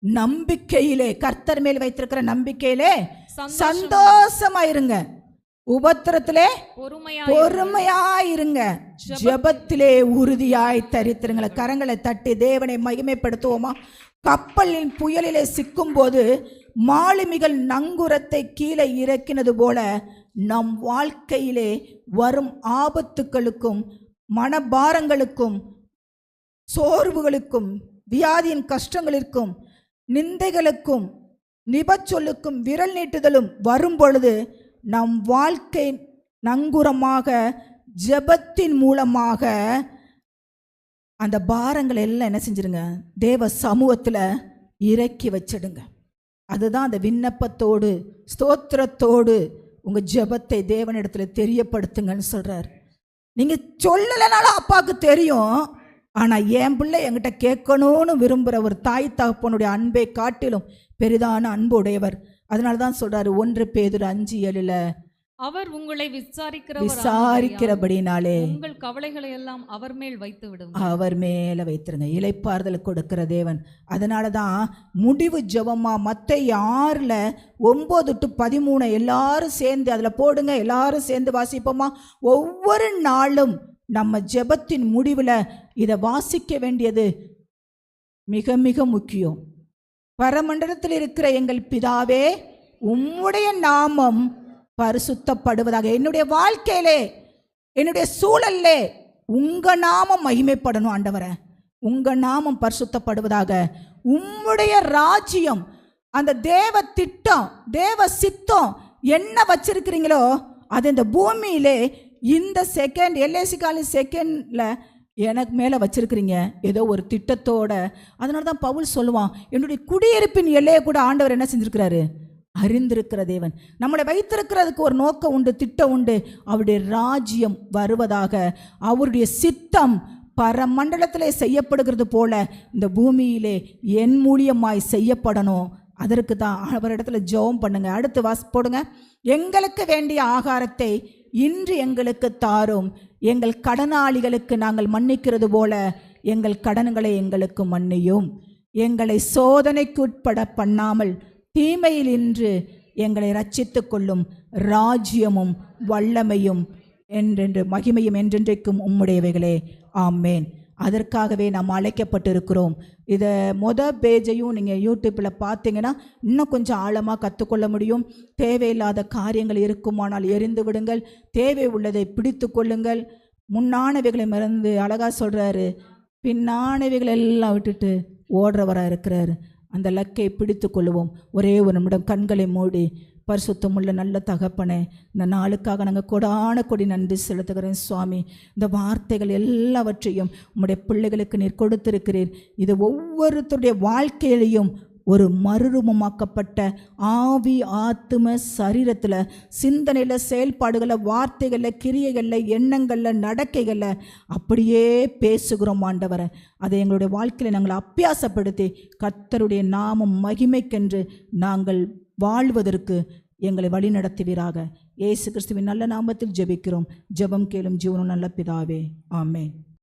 Speaker 2: நம்பிக்கையிலே, கர்த்தர் மேல் வைத்திருக்கிற நம்பிக்கையிலே சந்தோஷமாயிருங்க. உபத்திரத்திலே பொறுமையாயிருங்க. ஜெபத்திலே உறுதியாய் தரித்திருங்கள. கரங்களை தட்டி தேவனை மகிமைப்படுத்துவோமா? கப்பலின் புயலிலே சிக்கும் போது மாலுமிகள் நங்கூரத்தை கீழே இறக்கினது போல நம் வாழ்க்கையிலே வரும் ஆபத்துக்களுக்கும் மனபாரங்களுக்கும் சோர்வுகளுக்கும் வியாதியின் கஷ்டங்களுக்கும் நிந்தைகளுக்கும் நிபச்சொல்லுக்கும் விரல் நீட்டுதலும் வரும் பொழுது நம் வாழ்க்கை நங்கூரமாக ஜெபத்தின் மூலமாக அந்த பாரங்களை எல்லாம் என்ன செஞ்சிருங்க, தேவ சமூகத்தில் இறக்கி வச்சிடுங்க. அதுதான் அந்த விண்ணப்பத்தோடு ஸ்தோத்திரத்தோடு உங்கள் ஜெபத்தை தேவனிடத்தில் தெரியப்படுத்துங்கன்னு சொல்கிறார். நீங்கள் சொல்லலைனாலும் அப்பாவுக்கு தெரியும். ஆனால் என் பிள்ளை என்கிட்ட கேட்கணும்னு விரும்புகிற ஒரு தாய் தகப்பனுடைய அன்பை காட்டிலும் பெரிதான அன்பு உடையவர். அதனால தான் சொல்கிறாரு 1 பேதுரு 5:7
Speaker 3: அவர் உங்களை
Speaker 2: விசாரிக்கிறபடினாலே
Speaker 3: உங்கள் கவலைகளை எல்லாம் அவர் மேல் வைத்து விடுங்க.
Speaker 2: அவர் மேலே வைத்திருங்க. இளைப்பாறுதல் கொடுக்கிற தேவன். அதனால தான் முடிவு ஜெபமா மத்தேயு 6:9-13 எல்லாரும் சேர்ந்து அதில் போடுங்க. எல்லாரும் சேர்ந்து வாசிப்போமா? ஒவ்வொரு நாளும் நம்ம ஜெபத்தின் முடிவில் இதை வாசிக்க வேண்டியது மிக மிக முக்கியம். பரமண்டலத்தில் இருக்கிற எங்கள் பிதாவே, உம்முடைய நாமம் பரிசுத்தப்படுவதாக. என்னுடைய வாழ்க்கையிலே, என்னுடைய சூழல்லே உங்க நாமம் மகிமைப்படணும் ஆண்டவரே. உங்க நாமம் பரிசுத்தப்படுவதாக. உம்முடைய ராஜ்யம், அந்த தேவ திட்டம், தேவ சித்தம் என்ன வச்சிருக்கிறீங்களோ அது இந்த பூமியிலே இந்த செகண்ட் எல்ஐசி காலேஜ் செகண்டில் எனக்கு மேலே வச்சிருக்கிறீங்க ஏதோ ஒரு திட்டத்தோட. அதனால தான் பவுல் சொல்லுவான், என்னுடைய குடியிருப்பின் எல்லையை கூட ஆண்டவர் என்ன செஞ்சிருக்கிறாரு, அறிந்திருக்கிற தேவன். நம்மளை வைத்திருக்கிறதுக்கு ஒரு நோக்கம் உண்டு, திட்டம் உண்டு. அவருடைய ராஜ்யம் வருவதாக, அவருடைய சித்தம் பரமண்டலத்திலே செய்யப்படுகிறது போல இந்த பூமியிலே என் மூலியமாய் செய்யப்படணும். அதற்கு தான் அவரிடத்துல ஜெபம் பண்ணுங்க. அடுத்து போடுங்க. எங்களுக்கு வேண்டிய ஆகாரத்தை இன்று எங்களுக்கு தாரும். எங்கள் கடனாளிகளுக்கு நாங்கள் மன்னிக்கிறது போல எங்கள் கடன்களை எங்களுக்கு மன்னியும். எங்களை சோதனைக்கு உட்பட பண்ணாமல் தீமையில் இன்று எங்களை ரட்சித்து கொள்ளும். ராஜ்யமும் வல்லமையும் என்றென்று மகிமையும் என்றென்றைக்கும் உம்முடையவைகளே. ஆமேன். அதற்காகவே நாம் அழைக்கப்பட்டிருக்கிறோம். இதை பேஜையும் நீங்கள் யூடியூப்பில் பார்த்தீங்கன்னா இன்னும் கொஞ்சம் ஆழமாக கற்றுக்கொள்ள முடியும். தேவையில்லாத காரியங்கள் இருக்குமானால் எரிந்து விடுங்கள். தேவை உள்ளதை பிடித்து கொள்ளுங்கள். முன்னானவைகளை மறந்து அழகாக சொல்கிறாரு, பின்னானவைகள் எல்லாம் விட்டுட்டு ஓடுறவராக இருக்கிறாரு. அந்த லக்கை பிடித்து கொள்ளுவோம். ஒரே ஒரு நிமிடம் கண்களை மூடி, பரிசுத்தமுள்ள நல்ல தகப்பனே, இந்த நாளுக்காக நாங்கள் கொடான கொடி நன்றி செலுத்துகிறேன் சுவாமி. இந்த வார்த்தைகள் எல்லாவற்றையும் உம்முடைய பிள்ளைகளுக்கு நீர் கொடுத்திருக்கிறீர். இது ஒவ்வொருத்தருடைய வாழ்க்கையிலையும் ஒரு மறுரூபமாக்கப்பட்ட ஆவி ஆத்தும சரீரத்தில், சிந்தனையில், செயல்பாடுகளில், வார்த்தைகளில், கிரியைகளில், எண்ணங்களில், நடக்கைகளில் அப்படியே பேசுகிறோம் ஆண்டவரை. அதை எங்களுடைய வாழ்க்கையில் நாங்கள் அபியாசப்படுத்தி கர்த்தருடைய நாமம் மகிமைக்கென்று நாங்கள் வாழ்வதற்கு எங்களை வழி நடத்துவீராக. இயேசு கிறிஸ்துவின் நல்ல நாமத்தில் ஜெபிக்கிறோம். ஜெபம் கேளும் ஜீவனும் நல்ல பிதாவே. ஆமென்.